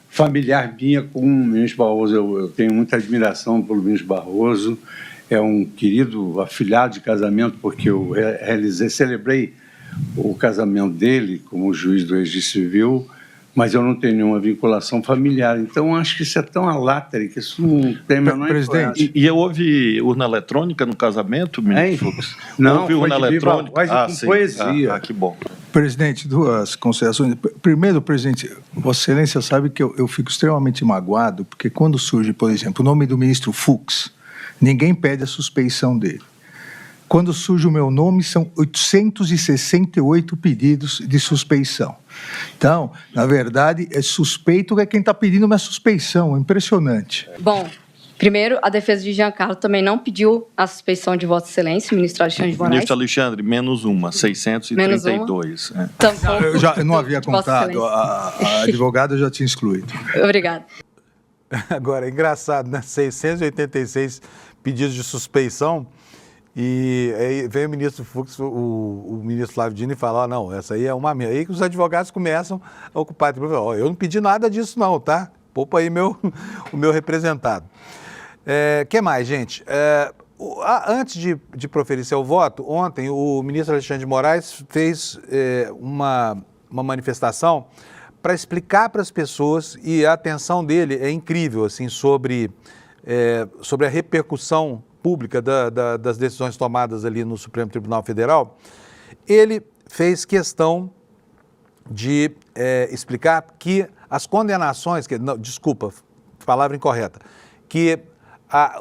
familiar minha com o ministro Barroso. Eu tenho muita admiração pelo ministro Barroso, é um querido afilhado de casamento, porque eu celebrei o casamento dele como juiz do registro civil, mas eu não tenho nenhuma vinculação familiar. Então, acho que isso é tão alátero que isso não tem a menor presidente. E houve urna eletrônica no casamento, ministro Fux? Não, houve urna eletrônica? Com poesia. Que bom. Presidente, duas considerações. Primeiro, presidente, Vossa Excelência sabe que eu fico extremamente magoado, porque quando surge, por exemplo, o nome do ministro Fux, ninguém pede a suspeição dele. Quando surge o meu nome, são 868 pedidos de suspeição. Então, na verdade, é suspeito que é quem está pedindo minha suspeição. É impressionante. Bom, primeiro, a defesa de Giancarlo também não pediu a suspeição de Vossa Excelência, ministro Alexandre de Moraes. Ministro Alexandre, menos uma, 632. Eu não havia contado, a advogada já tinha excluído. Obrigada. Agora, é engraçado, né? 686 pedidos de suspeição. E aí vem o ministro Fux, o ministro Flávio Dino e fala, não, essa aí é uma minha. Aí que os advogados começam a ocupar, eu não pedi nada disso não, tá? Poupa aí o meu representado. Que mais, gente? Antes de proferir seu voto, ontem o ministro Alexandre de Moraes fez uma manifestação para explicar para as pessoas, e a atenção dele é incrível, assim, sobre a repercussão pública das decisões tomadas ali no Supremo Tribunal Federal. Ele fez questão de explicar que as condenações, palavra incorreta, que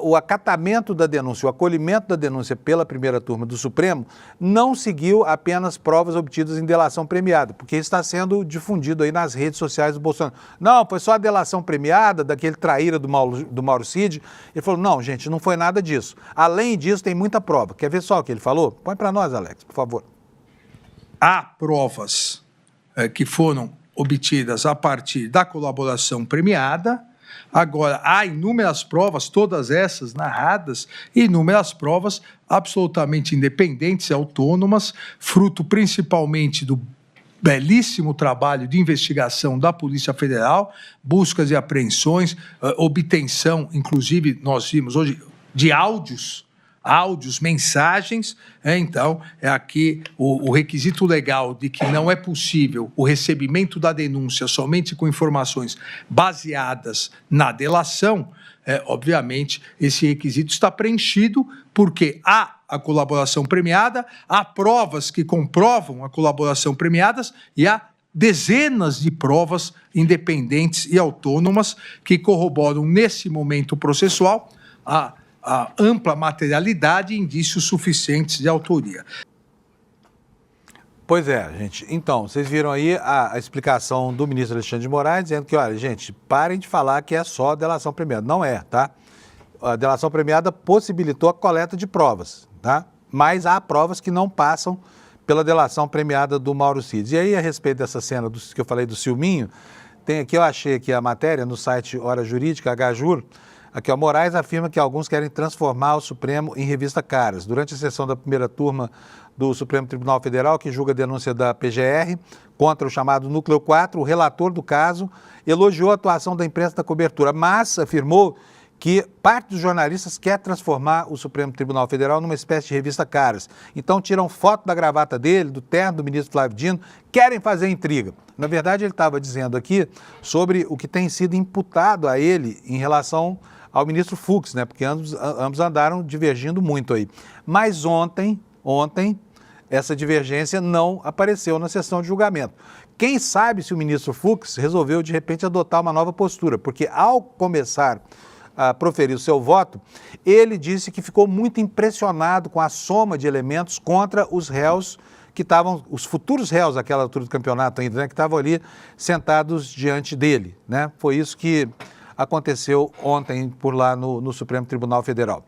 o acatamento da denúncia, o acolhimento da denúncia pela primeira turma do Supremo não seguiu apenas provas obtidas em delação premiada, porque está sendo difundido aí nas redes sociais do Bolsonaro. Não, foi só a delação premiada daquele traíra do Mauro Cid. Ele falou, não, gente, não foi nada disso. Além disso, tem muita prova. Quer ver só o que ele falou? Põe para nós, Alex, por favor. Há provas que foram obtidas a partir da colaboração premiada. Agora, há inúmeras provas, todas essas narradas, inúmeras provas absolutamente independentes e autônomas, fruto principalmente do belíssimo trabalho de investigação da Polícia Federal, buscas e apreensões, obtenção, inclusive, nós vimos hoje, de áudios, mensagens. Então, é aqui o requisito legal de que não é possível o recebimento da denúncia somente com informações baseadas na delação. Obviamente, esse requisito está preenchido porque há a colaboração premiada, há provas que comprovam a colaboração premiada e há dezenas de provas independentes e autônomas que corroboram, nesse momento processual, a ampla materialidade e indícios suficientes de autoria. Pois é, gente. Então, vocês viram aí a explicação do ministro Alexandre de Moraes, dizendo que, olha, gente, parem de falar que é só delação premiada. Não é, tá? A delação premiada possibilitou a coleta de provas, tá? Mas há provas que não passam pela delação premiada do Mauro Cid. E aí, a respeito dessa cena que eu falei do Silminho, tem aqui, eu achei aqui a matéria no site Hora Jurídica, HJUR. Aqui, Moraes afirma que alguns querem transformar o Supremo em revista Caras. Durante a sessão da primeira turma do Supremo Tribunal Federal, que julga a denúncia da PGR contra o chamado Núcleo 4, o relator do caso elogiou a atuação da imprensa na cobertura, mas afirmou que parte dos jornalistas quer transformar o Supremo Tribunal Federal numa espécie de revista Caras. Então tiram foto da gravata dele, do terno do ministro Flávio Dino, querem fazer intriga. Na verdade, ele estava dizendo aqui sobre o que tem sido imputado a ele em relação ao ministro Fux, né? Porque ambos andaram divergindo muito aí. Mas ontem, essa divergência não apareceu na sessão de julgamento. Quem sabe se o ministro Fux resolveu, de repente, adotar uma nova postura, porque ao começar a proferir o seu voto, ele disse que ficou muito impressionado com a soma de elementos contra os réus que estavam, os futuros réus àquela altura do campeonato ainda, né? Que estavam ali sentados diante dele, né? Foi isso que aconteceu ontem por lá no Supremo Tribunal Federal.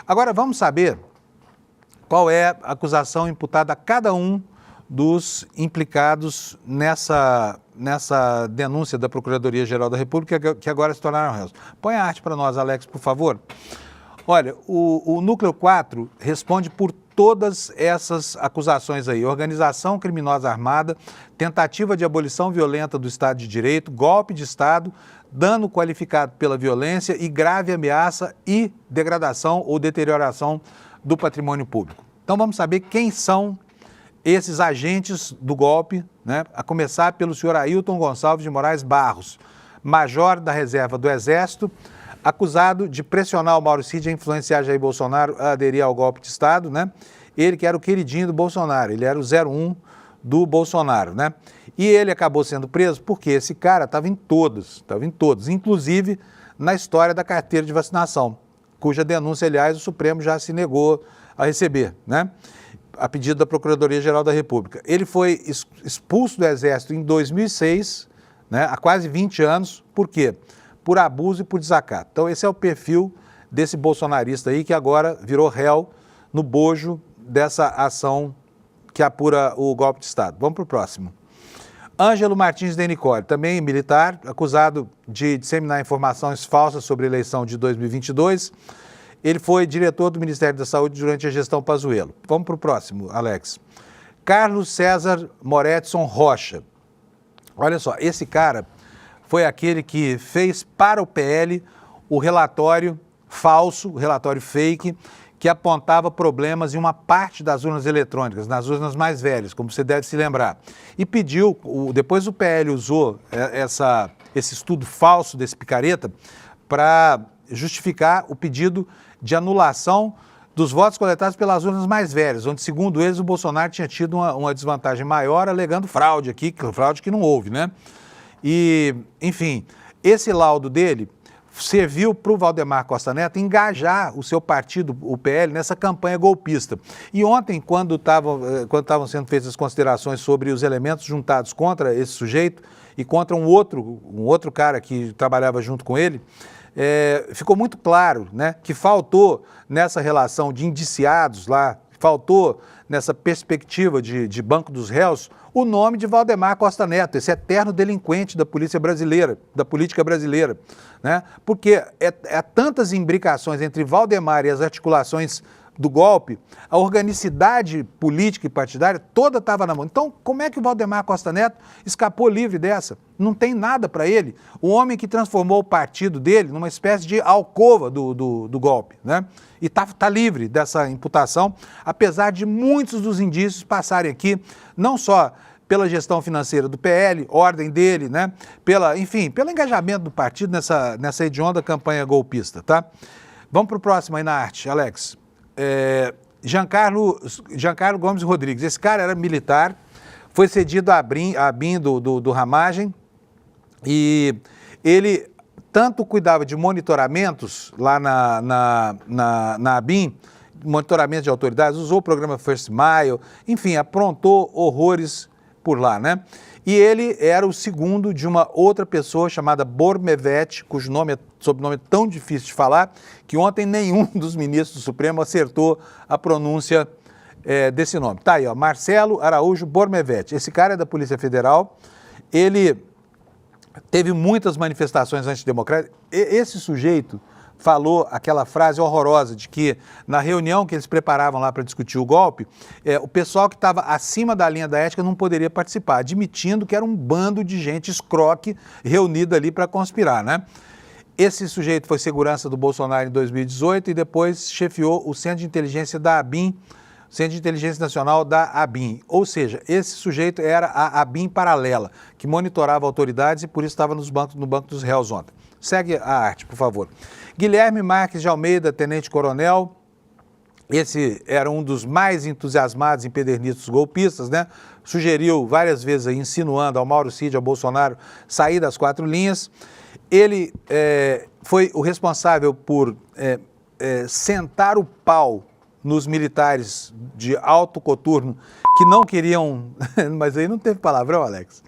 Agora vamos saber qual é a acusação imputada a cada um dos implicados nessa denúncia da Procuradoria-Geral da República, que agora se tornaram réus. Põe a arte para nós, Alex, por favor. Olha, o Núcleo 4 responde por todas essas acusações aí: organização criminosa armada, tentativa de abolição violenta do Estado de Direito, golpe de Estado, dano qualificado pela violência e grave ameaça e degradação ou deterioração do patrimônio público. Então vamos saber quem são esses agentes do golpe, né? A começar pelo senhor Ailton Gonçalves de Moraes Barros, major da reserva do Exército, acusado de pressionar o Mauro Cid a influenciar Jair Bolsonaro a aderir ao golpe de Estado, né? Ele que era o queridinho do Bolsonaro, ele era o 01 do Bolsonaro, né? E ele acabou sendo preso porque esse cara estava em todos, inclusive na história da carteira de vacinação, cuja denúncia, aliás, o Supremo já se negou a receber, né? A pedido da Procuradoria-Geral da República. Ele foi expulso do Exército em 2006, né? Há quase 20 anos. Por quê? Por abuso e por desacato. Então esse é o perfil desse bolsonarista aí que agora virou réu no bojo dessa ação que apura o golpe de Estado. Vamos para o próximo. Ângelo Martins de Nicole, também militar, acusado de disseminar informações falsas sobre a eleição de 2022. Ele foi diretor do Ministério da Saúde durante a gestão Pazuello. Vamos para o próximo, Alex. Carlos César Moretson Rocha. Olha só, esse cara foi aquele que fez para o PL o relatório falso, o relatório fake, que apontava problemas em uma parte das urnas eletrônicas, nas urnas mais velhas, como você deve se lembrar. E pediu, depois o PL usou esse estudo falso desse picareta para justificar o pedido de anulação dos votos coletados pelas urnas mais velhas, onde, segundo eles, o Bolsonaro tinha tido uma desvantagem maior, alegando fraude aqui, fraude que não houve, né? E, enfim, esse laudo dele serviu para o Valdemar Costa Neto engajar o seu partido, o PL, nessa campanha golpista. E ontem, quando estavam sendo feitas as considerações sobre os elementos juntados contra esse sujeito e contra um outro cara que trabalhava junto com ele, ficou muito claro, né, que faltou nessa relação de indiciados lá, faltou nessa perspectiva de banco dos réus, o nome de Valdemar Costa Neto, esse eterno delinquente da polícia brasileira, da política brasileira, né? Porque é tantas imbricações entre Valdemar e as articulações do golpe, a organicidade política e partidária toda estava na mão. Então, como é que o Valdemar Costa Neto escapou livre dessa? Não tem nada para ele. O homem que transformou o partido dele numa espécie de alcova do golpe, né? E está livre dessa imputação, apesar de muitos dos indícios passarem aqui, não só pela gestão financeira do PL, ordem dele, né? Enfim, pelo engajamento do partido nessa hedionda campanha golpista, tá? Vamos para o próximo aí na arte, Alex. Giancarlo Gomes Rodrigues. Esse cara era militar, foi cedido a ABIN do Ramagem, e ele tanto cuidava de monitoramentos lá na ABIN, monitoramento de autoridades, usou o programa First Mile, enfim, aprontou horrores por lá, né? E ele era o segundo de uma outra pessoa chamada Bormevete, cujo sobrenome é tão difícil de falar, que ontem nenhum dos ministros do Supremo acertou a pronúncia desse nome. Tá aí, ó, Marcelo Araújo Bormevete. Esse cara é da Polícia Federal, ele teve muitas manifestações antidemocráticas. Esse sujeito falou aquela frase horrorosa de que na reunião que eles preparavam lá para discutir o golpe, o pessoal que estava acima da linha da ética não poderia participar, admitindo que era um bando de gente escroque reunida ali para conspirar, né? Esse sujeito foi segurança do Bolsonaro em 2018 e depois chefiou o Centro de Inteligência da ABIN, Centro de Inteligência Nacional da ABIN. Ou seja, esse sujeito era a ABIN paralela, que monitorava autoridades e por isso estava no banco dos réus ontem. Segue a arte, por favor. Guilherme Marques de Almeida, tenente-coronel, esse era um dos mais entusiasmados empedernistas golpistas, né? Sugeriu várias vezes, aí, insinuando ao Mauro Cid, ao Bolsonaro, sair das 4 linhas. Ele foi o responsável por sentar o pau nos militares de alto coturno que não queriam... Mas aí não teve palavrão, Alex?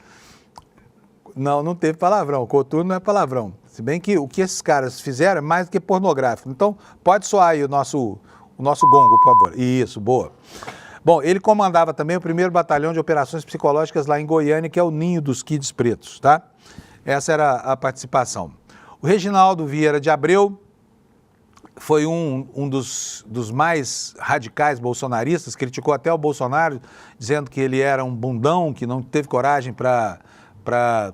Não teve palavrão. Coturno não é palavrão. Se bem que o que esses caras fizeram é mais do que pornográfico. Então, pode soar aí o nosso gongo, por favor. Isso, boa. Bom, ele comandava também o 1º Batalhão de Operações Psicológicas lá em Goiânia, que é o Ninho dos Kids Pretos, tá? Essa era a participação. O Reginaldo Vieira de Abreu foi um dos mais radicais bolsonaristas, criticou até o Bolsonaro, dizendo que ele era um bundão, que não teve coragem para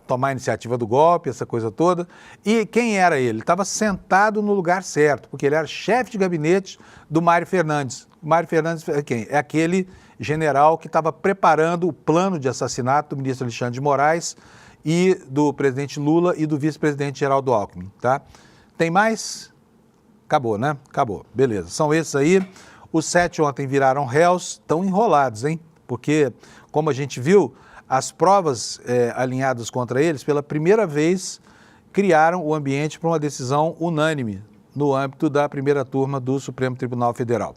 tomar a iniciativa do golpe, essa coisa toda. E quem era ele? Ele estava sentado no lugar certo, porque ele era chefe de gabinete do Mário Fernandes. O Mário Fernandes é quem? É aquele general que estava preparando o plano de assassinato do ministro Alexandre de Moraes e do presidente Lula e do vice-presidente Geraldo Alckmin, tá? Tem mais? Acabou, né? Acabou. Beleza. São esses aí. Os 7 ontem viraram réus, estão enrolados, hein? Porque, como a gente viu, as provas alinhadas contra eles, pela primeira vez, criaram o ambiente para uma decisão unânime no âmbito da primeira turma do Supremo Tribunal Federal.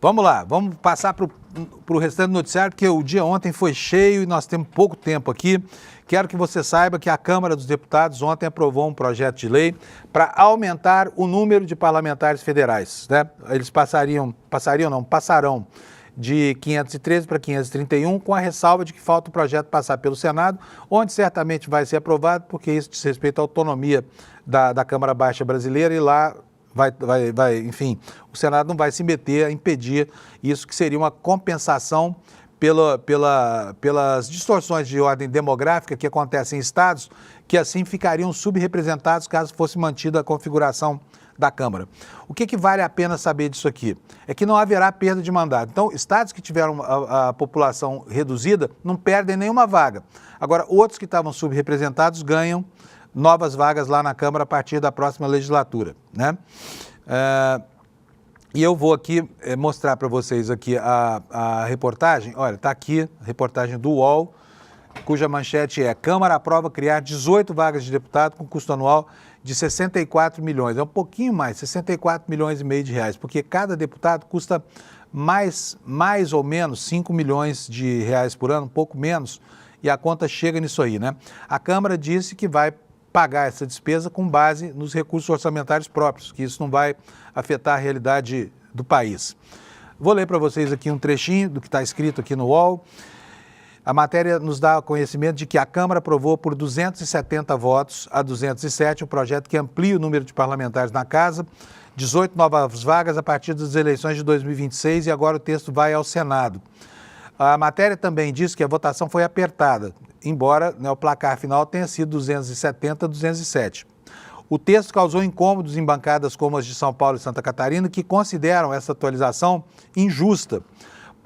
Vamos lá, vamos passar para o restante do noticiário, porque o dia ontem foi cheio e nós temos pouco tempo aqui. Quero que você saiba que a Câmara dos Deputados ontem aprovou um projeto de lei para aumentar o número de parlamentares federais, né? Eles passarão de 513 para 531, com a ressalva de que falta o projeto passar pelo Senado, onde certamente vai ser aprovado, porque isso diz respeito à autonomia da Câmara Baixa Brasileira, e lá enfim, o Senado não vai se meter a impedir isso, que seria uma compensação pelas distorções de ordem demográfica que acontecem em estados que assim ficariam subrepresentados caso fosse mantida a configuração da Câmara. O que vale a pena saber disso aqui? É que não haverá perda de mandato. Então, estados que tiveram a população reduzida não perdem nenhuma vaga. Agora, outros que estavam subrepresentados ganham novas vagas lá na Câmara a partir da próxima legislatura, né? E eu vou aqui mostrar para vocês aqui a reportagem. Olha, está aqui a reportagem do UOL, cuja manchete é: Câmara aprova criar 18 vagas de deputado com custo anual de 64 milhões. É um pouquinho mais, 64 milhões e meio de reais, porque cada deputado custa mais ou menos 5 milhões de reais por ano, um pouco menos, e a conta chega nisso aí, né? A Câmara disse que vai pagar essa despesa com base nos recursos orçamentários próprios, que isso não vai afetar a realidade do país. Vou ler para vocês aqui um trechinho do que está escrito aqui no UOL. A matéria nos dá conhecimento de que a Câmara aprovou por 270 votos a 207 o projeto que amplia o número de parlamentares na Casa, 18 novas vagas a partir das eleições de 2026 e agora o texto vai ao Senado. A matéria também diz que a votação foi apertada, embora, né, o placar final tenha sido 270 a 207. O texto causou incômodos em bancadas como as de São Paulo e Santa Catarina, que consideram essa atualização injusta.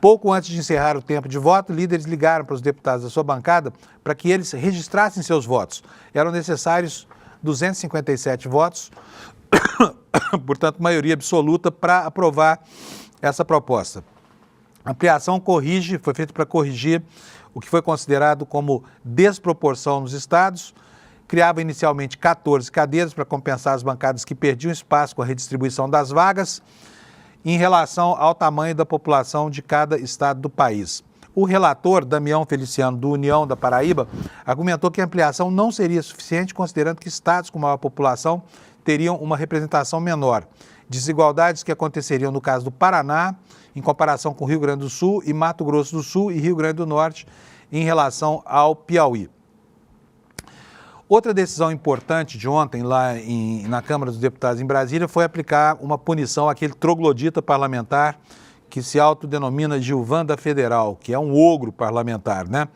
Pouco antes de encerrar o tempo de voto, líderes ligaram para os deputados da sua bancada para que eles registrassem seus votos. Eram necessários 257 votos, portanto, maioria absoluta para aprovar essa proposta. A ampliação foi feita para corrigir o que foi considerado como desproporção nos estados. Criava inicialmente 14 cadeiras para compensar as bancadas que perdiam espaço com a redistribuição das vagas em relação ao tamanho da população de cada estado do país. O relator, Damião Feliciano, do União da Paraíba, argumentou que a ampliação não seria suficiente, considerando que estados com maior população teriam uma representação menor. Desigualdades que aconteceriam no caso do Paraná, em comparação com Rio Grande do Sul e Mato Grosso do Sul e Rio Grande do Norte, em relação ao Piauí. Outra decisão importante de ontem, lá na Câmara dos Deputados em Brasília, foi aplicar uma punição àquele troglodita parlamentar que se autodenomina Gilvan da Federal, que é um ogro parlamentar, né?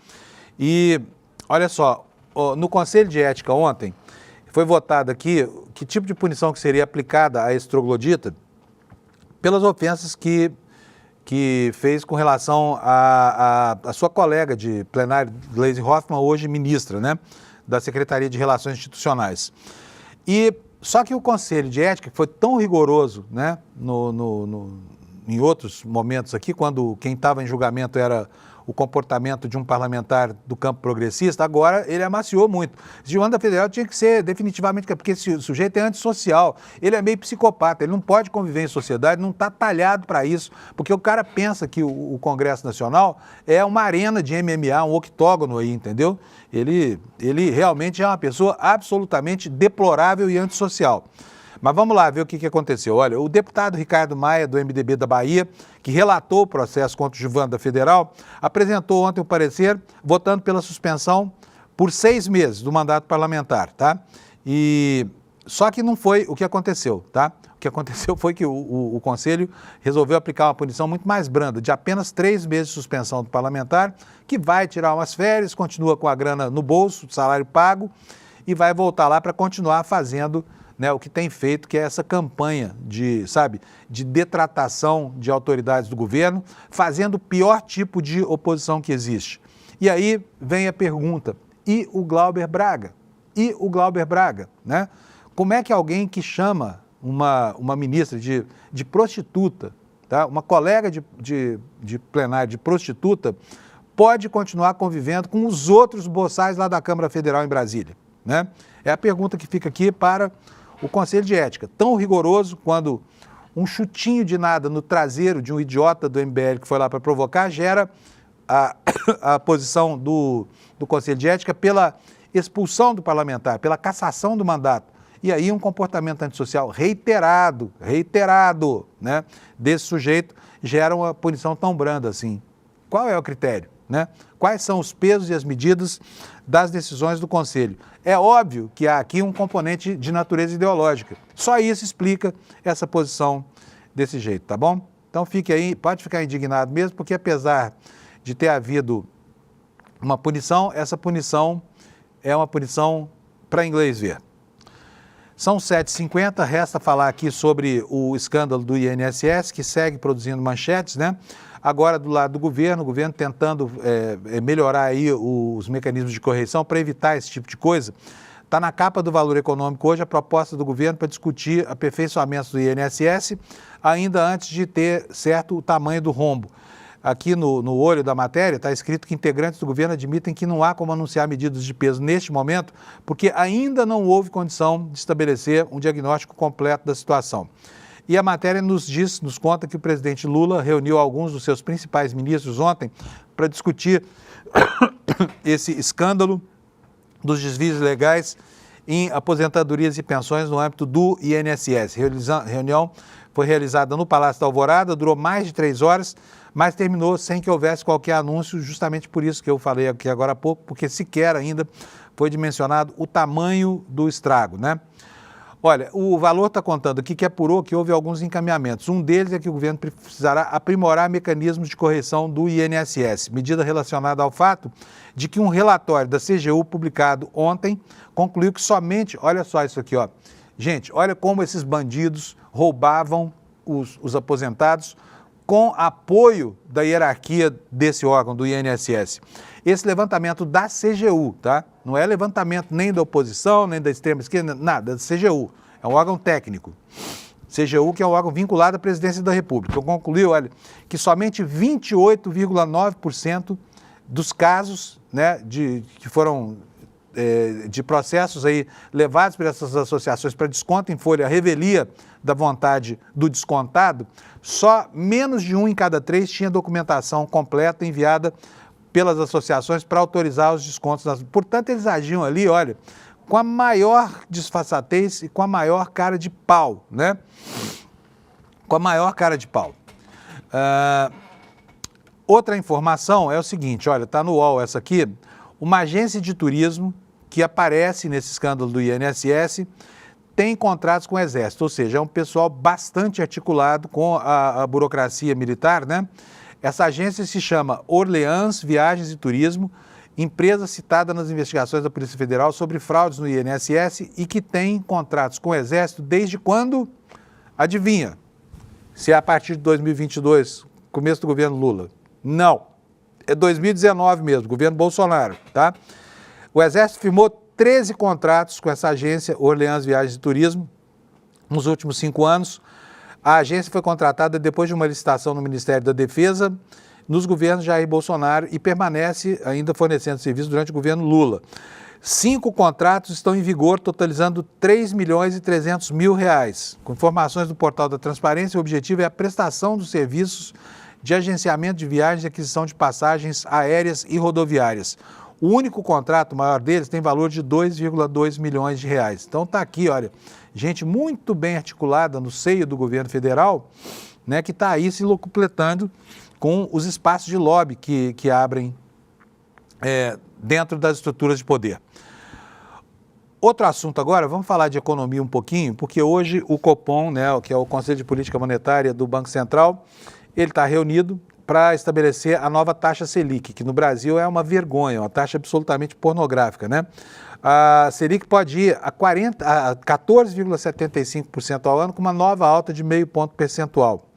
E, olha só, no Conselho de Ética ontem, foi votado aqui que tipo de punição que seria aplicada a esse troglodita pelas ofensas que fez com relação à sua colega de plenário, Gleisi Hoffmann, hoje ministra, né, da Secretaria de Relações Institucionais. E só que o Conselho de Ética foi tão rigoroso, né, em outros momentos aqui, quando quem estava em julgamento era o comportamento de um parlamentar do campo progressista, agora ele amaciou muito. Gilvan da Federal tinha que ser definitivamente, porque esse sujeito é antissocial, ele é meio psicopata, ele não pode conviver em sociedade, não está talhado para isso, porque o cara pensa que o Congresso Nacional é uma arena de MMA, um octógono aí, entendeu? Ele realmente é uma pessoa absolutamente deplorável e antissocial. Mas vamos lá ver o que aconteceu. Olha, o deputado Ricardo Maia, do MDB da Bahia, que relatou o processo contra o Gilvan da Federal, apresentou ontem o parecer votando pela suspensão por 6 meses do mandato parlamentar, tá? Só que não foi o que aconteceu, tá? O que aconteceu foi que o Conselho resolveu aplicar uma punição muito mais branda, de apenas 3 meses de suspensão do parlamentar, que vai tirar umas férias, continua com a grana no bolso, salário pago, e vai voltar lá para continuar fazendo, né, o que tem feito, que é essa campanha de detratação de autoridades do governo, fazendo o pior tipo de oposição que existe. E aí vem a pergunta, e o Glauber Braga? E o Glauber Braga, né? Como é que alguém que chama uma ministra de prostituta, tá? Uma colega de plenário de prostituta, pode continuar convivendo com os outros boçais lá da Câmara Federal em Brasília, né? É a pergunta que fica aqui para o Conselho de Ética, tão rigoroso quando um chutinho de nada no traseiro de um idiota do MBL que foi lá para provocar gera a posição do Conselho de Ética pela expulsão do parlamentar, pela cassação do mandato. E aí um comportamento antissocial reiterado, né, desse sujeito gera uma punição tão branda assim. Qual é o critério, né? Quais são os pesos e as medidas das decisões do Conselho? É óbvio que há aqui um componente de natureza ideológica. Só isso explica essa posição desse jeito, tá bom? Então fique aí, pode ficar indignado mesmo, porque apesar de ter havido uma punição, essa punição é uma punição para inglês ver. São 7h50, resta falar aqui sobre o escândalo do INSS, que segue produzindo manchetes, né? Agora, do lado do governo, o governo tentando melhorar aí os mecanismos de correção para evitar esse tipo de coisa. Está na capa do Valor Econômico hoje a proposta do governo para discutir aperfeiçoamentos do INSS, ainda antes de ter certo o tamanho do rombo. Aqui no olho da matéria está escrito que integrantes do governo admitem que não há como anunciar medidas de peso neste momento, porque ainda não houve condição de estabelecer um diagnóstico completo da situação. E a matéria nos conta que o presidente Lula reuniu alguns dos seus principais ministros ontem para discutir esse escândalo dos desvios legais em aposentadorias e pensões no âmbito do INSS. A reunião foi realizada no Palácio da Alvorada, durou mais de 3 horas, mas terminou sem que houvesse qualquer anúncio, justamente por isso que eu falei aqui agora há pouco, porque sequer ainda foi dimensionado o tamanho do estrago, né? Olha, o Valor está contando aqui que apurou que houve alguns encaminhamentos. Um deles é que o governo precisará aprimorar mecanismos de correção do INSS, medida relacionada ao fato de que um relatório da CGU publicado ontem concluiu que somente, olha só isso aqui, ó. Gente, olha como esses bandidos roubavam os aposentados com apoio da hierarquia desse órgão, do INSS. Esse levantamento da CGU, tá? Não é levantamento nem da oposição, nem da extrema esquerda, nada, da CGU. É um órgão técnico. CGU, que é um órgão vinculado à presidência da República. Então, concluiu, olha, que somente 28,9% dos casos, né, que foram de processos aí levados por essas associações para desconto em folha, a revelia da vontade do descontado, só menos de 1 em cada 3 tinha documentação completa enviada pelas associações para autorizar os descontos. Portanto, eles agiam ali, olha, com a maior disfarçatez e com a maior cara de pau, né? Com a maior cara de pau. Outra informação é o seguinte, olha, está no UOL essa aqui, uma agência de turismo que aparece nesse escândalo do INSS tem contratos com o Exército, ou seja, é um pessoal bastante articulado com a burocracia militar, né? Essa agência se chama Orleans Viagens e Turismo, empresa citada nas investigações da Polícia Federal sobre fraudes no INSS e que tem contratos com o Exército desde quando? Adivinha? Se é a partir de 2022, começo do governo Lula. Não, é 2019 mesmo, governo Bolsonaro, tá? O Exército firmou 13 contratos com essa agência Orleans Viagens e Turismo nos últimos 5 anos. A agência foi contratada depois de uma licitação no Ministério da Defesa, nos governos Jair Bolsonaro e permanece ainda fornecendo serviço durante o governo Lula. 5 contratos estão em vigor, totalizando R$3.300.000. Com informações do portal da Transparência, o objetivo é a prestação dos serviços de agenciamento de viagens e aquisição de passagens aéreas e rodoviárias. O único contrato maior deles tem valor de R$2,2 milhões. Então está aqui, olha, gente muito bem articulada no seio do governo federal, né, que está aí se locupletando com os espaços de lobby que abrem dentro das estruturas de poder. Outro assunto agora, vamos falar de economia um pouquinho, porque hoje o Copom, né, que é o Conselho de Política Monetária do Banco Central, ele está reunido para estabelecer a nova taxa Selic, que no Brasil é uma vergonha, uma taxa absolutamente pornográfica, né? A Selic pode ir a 14,75% ao ano, com uma nova alta de 0,5 ponto percentual.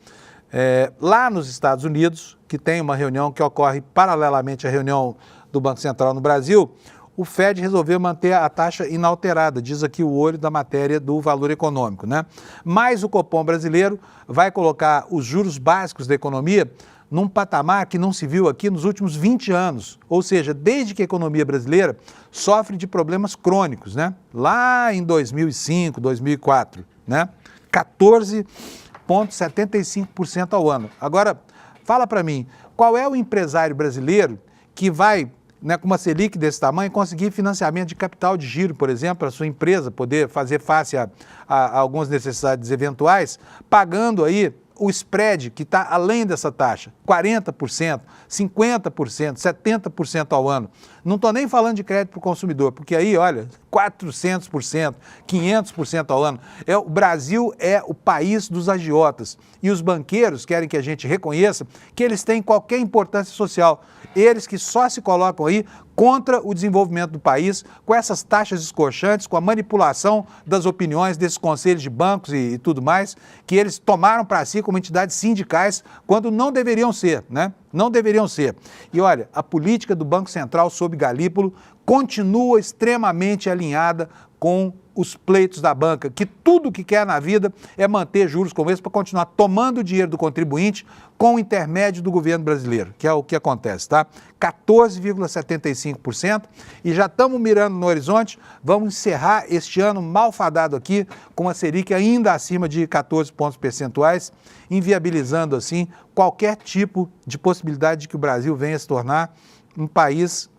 Lá nos Estados Unidos, que tem uma reunião que ocorre paralelamente à reunião do Banco Central no Brasil, o Fed resolveu manter a taxa inalterada, diz aqui o olho da matéria do Valor Econômico, né? Mas o Copom brasileiro vai colocar os juros básicos da economia num patamar que não se viu aqui nos últimos 20 anos, ou seja, desde que a economia brasileira sofre de problemas crônicos, né? Lá em 2005, 2004, né? 14,75% ao ano. Agora, fala para mim, qual é o empresário brasileiro que vai, né, com uma Selic desse tamanho, conseguir financiamento de capital de giro, por exemplo, para a sua empresa poder fazer face a algumas necessidades eventuais, pagando aí o spread que está além dessa taxa, 40%, 50%, 70% ao ano. Não estou nem falando de crédito para o consumidor, porque aí, olha, 400%, 500% ao ano. O Brasil é o país dos agiotas e os banqueiros querem que a gente reconheça que eles têm qualquer importância social. Eles que só se colocam aí contra o desenvolvimento do país, com essas taxas escorchantes, com a manipulação das opiniões desses conselhos de bancos e tudo mais, que eles tomaram para si como entidades sindicais, quando não deveriam ser, né? Não deveriam ser. E olha, a política do Banco Central sob Galípolo continua extremamente alinhada com os pleitos da banca, que tudo que quer na vida é manter juros como esse para continuar tomando o dinheiro do contribuinte com o intermédio do governo brasileiro, que é o que acontece, tá? 14,75%, e já estamos mirando no horizonte, vamos encerrar este ano malfadado aqui com a Selic ainda acima de 14 pontos percentuais, inviabilizando assim qualquer tipo de possibilidade de que o Brasil venha se tornar um país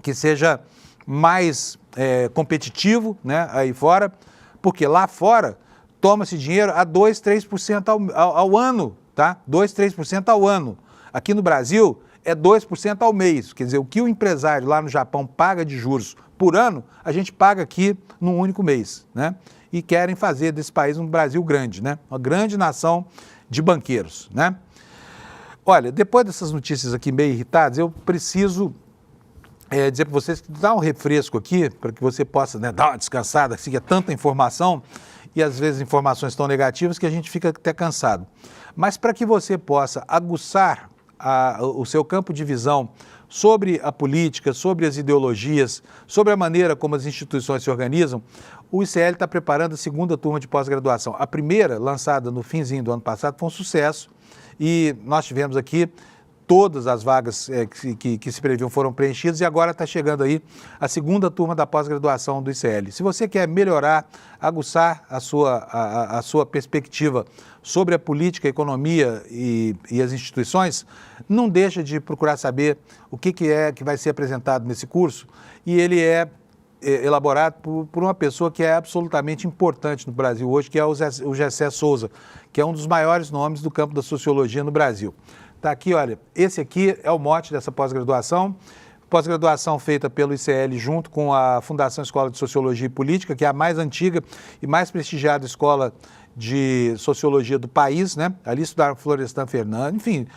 que seja mais competitivo, né, aí fora, porque lá fora toma-se dinheiro a 2, 3% ao ano, tá? 2, 3% ao ano. Aqui no Brasil é 2% ao mês, quer dizer, o que o empresário lá no Japão paga de juros por ano, a gente paga aqui num único mês, né? E querem fazer desse país um Brasil grande, né? Uma grande nação de banqueiros, né? Olha, depois dessas notícias aqui meio irritadas, eu preciso dizer para vocês que dá um refresco aqui, para que você possa, né, dar uma descansada, assim, é tanta informação, e às vezes informações tão negativas que a gente fica até cansado. Mas para que você possa aguçar o seu campo de visão sobre a política, sobre as ideologias, sobre a maneira como as instituições se organizam, o ICL está preparando a segunda turma de pós-graduação. A primeira, lançada no finzinho do ano passado, foi um sucesso, e nós tivemos aqui todas as vagas que se previam foram preenchidas, e agora está chegando aí a segunda turma da pós-graduação do ICL. Se você quer melhorar, aguçar a sua perspectiva sobre a política, a economia e as instituições, não deixa de procurar saber o que vai ser apresentado nesse curso, e ele é elaborado por uma pessoa que é absolutamente importante no Brasil hoje, que é o Gessé Souza, que é um dos maiores nomes do campo da sociologia no Brasil. Está aqui, olha, esse aqui é o mote dessa pós-graduação feita pelo ICL junto com a Fundação Escola de Sociologia e Política, que é a mais antiga e mais prestigiada escola de sociologia do país, né? Ali estudaram Florestan Fernandes, enfim,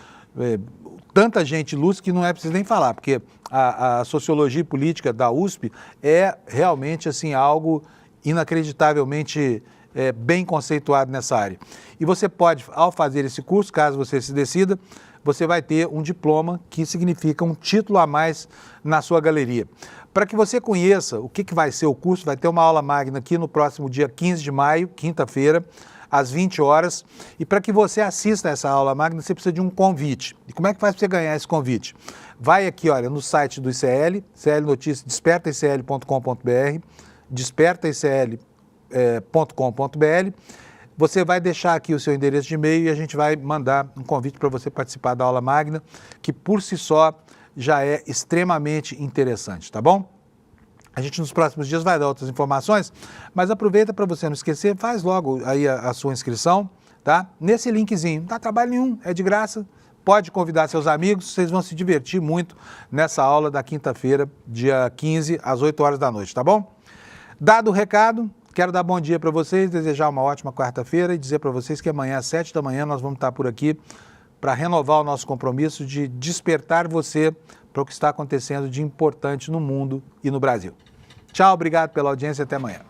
tanta gente ilustre que não é preciso nem falar, porque a sociologia e política da USP é realmente assim algo inacreditavelmente bem conceituado nessa área. E você pode, ao fazer esse curso, caso você se decida, você vai ter um diploma que significa um título a mais na sua galeria. Para que você conheça o que vai ser o curso, vai ter uma aula magna aqui no próximo dia 15 de maio, quinta-feira, às 20 horas. E para que você assista a essa aula magna, você precisa de um convite. E como é que faz para você ganhar esse convite? Vai aqui, olha, no site do ICL, ICL Notícias, despertaicl.com.br, despertaicl.com.br. Você vai deixar aqui o seu endereço de e-mail e a gente vai mandar um convite para você participar da aula magna, que por si só já é extremamente interessante, tá bom? A gente nos próximos dias vai dar outras informações, mas aproveita para você não esquecer, faz logo aí a sua inscrição, tá? Nesse linkzinho, não dá trabalho nenhum, é de graça, pode convidar seus amigos, vocês vão se divertir muito nessa aula da quinta-feira, dia 15, às 8 horas da noite, tá bom? Dado o recado, quero dar bom dia para vocês, desejar uma ótima quarta-feira e dizer para vocês que amanhã às 7 da manhã nós vamos estar por aqui para renovar o nosso compromisso de despertar você para o que está acontecendo de importante no mundo e no Brasil. Tchau, obrigado pela audiência e até amanhã.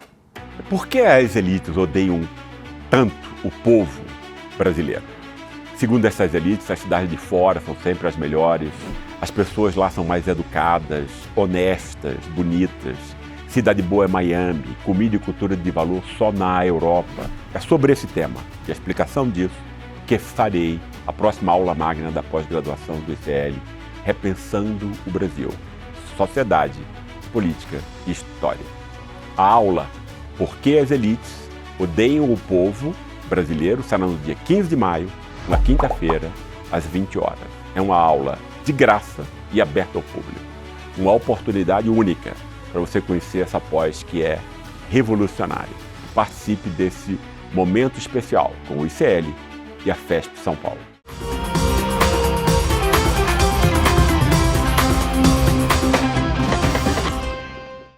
Por que as elites odeiam tanto o povo brasileiro? Segundo essas elites, as cidades de fora são sempre as melhores, as pessoas lá são mais educadas, honestas, bonitas. Cidade boa é Miami, comida e cultura de valor só na Europa. É sobre esse tema e a explicação disso que farei a próxima aula magna da pós-graduação do ICL, Repensando o Brasil, Sociedade, Política e História. A aula Por que as elites odeiam o povo brasileiro será no dia 15 de maio, na quinta-feira, às 20 horas. É uma aula de graça e aberta ao público. Uma oportunidade única para você conhecer essa pós que é revolucionária. Participe desse momento especial com o ICL e a FESP São Paulo.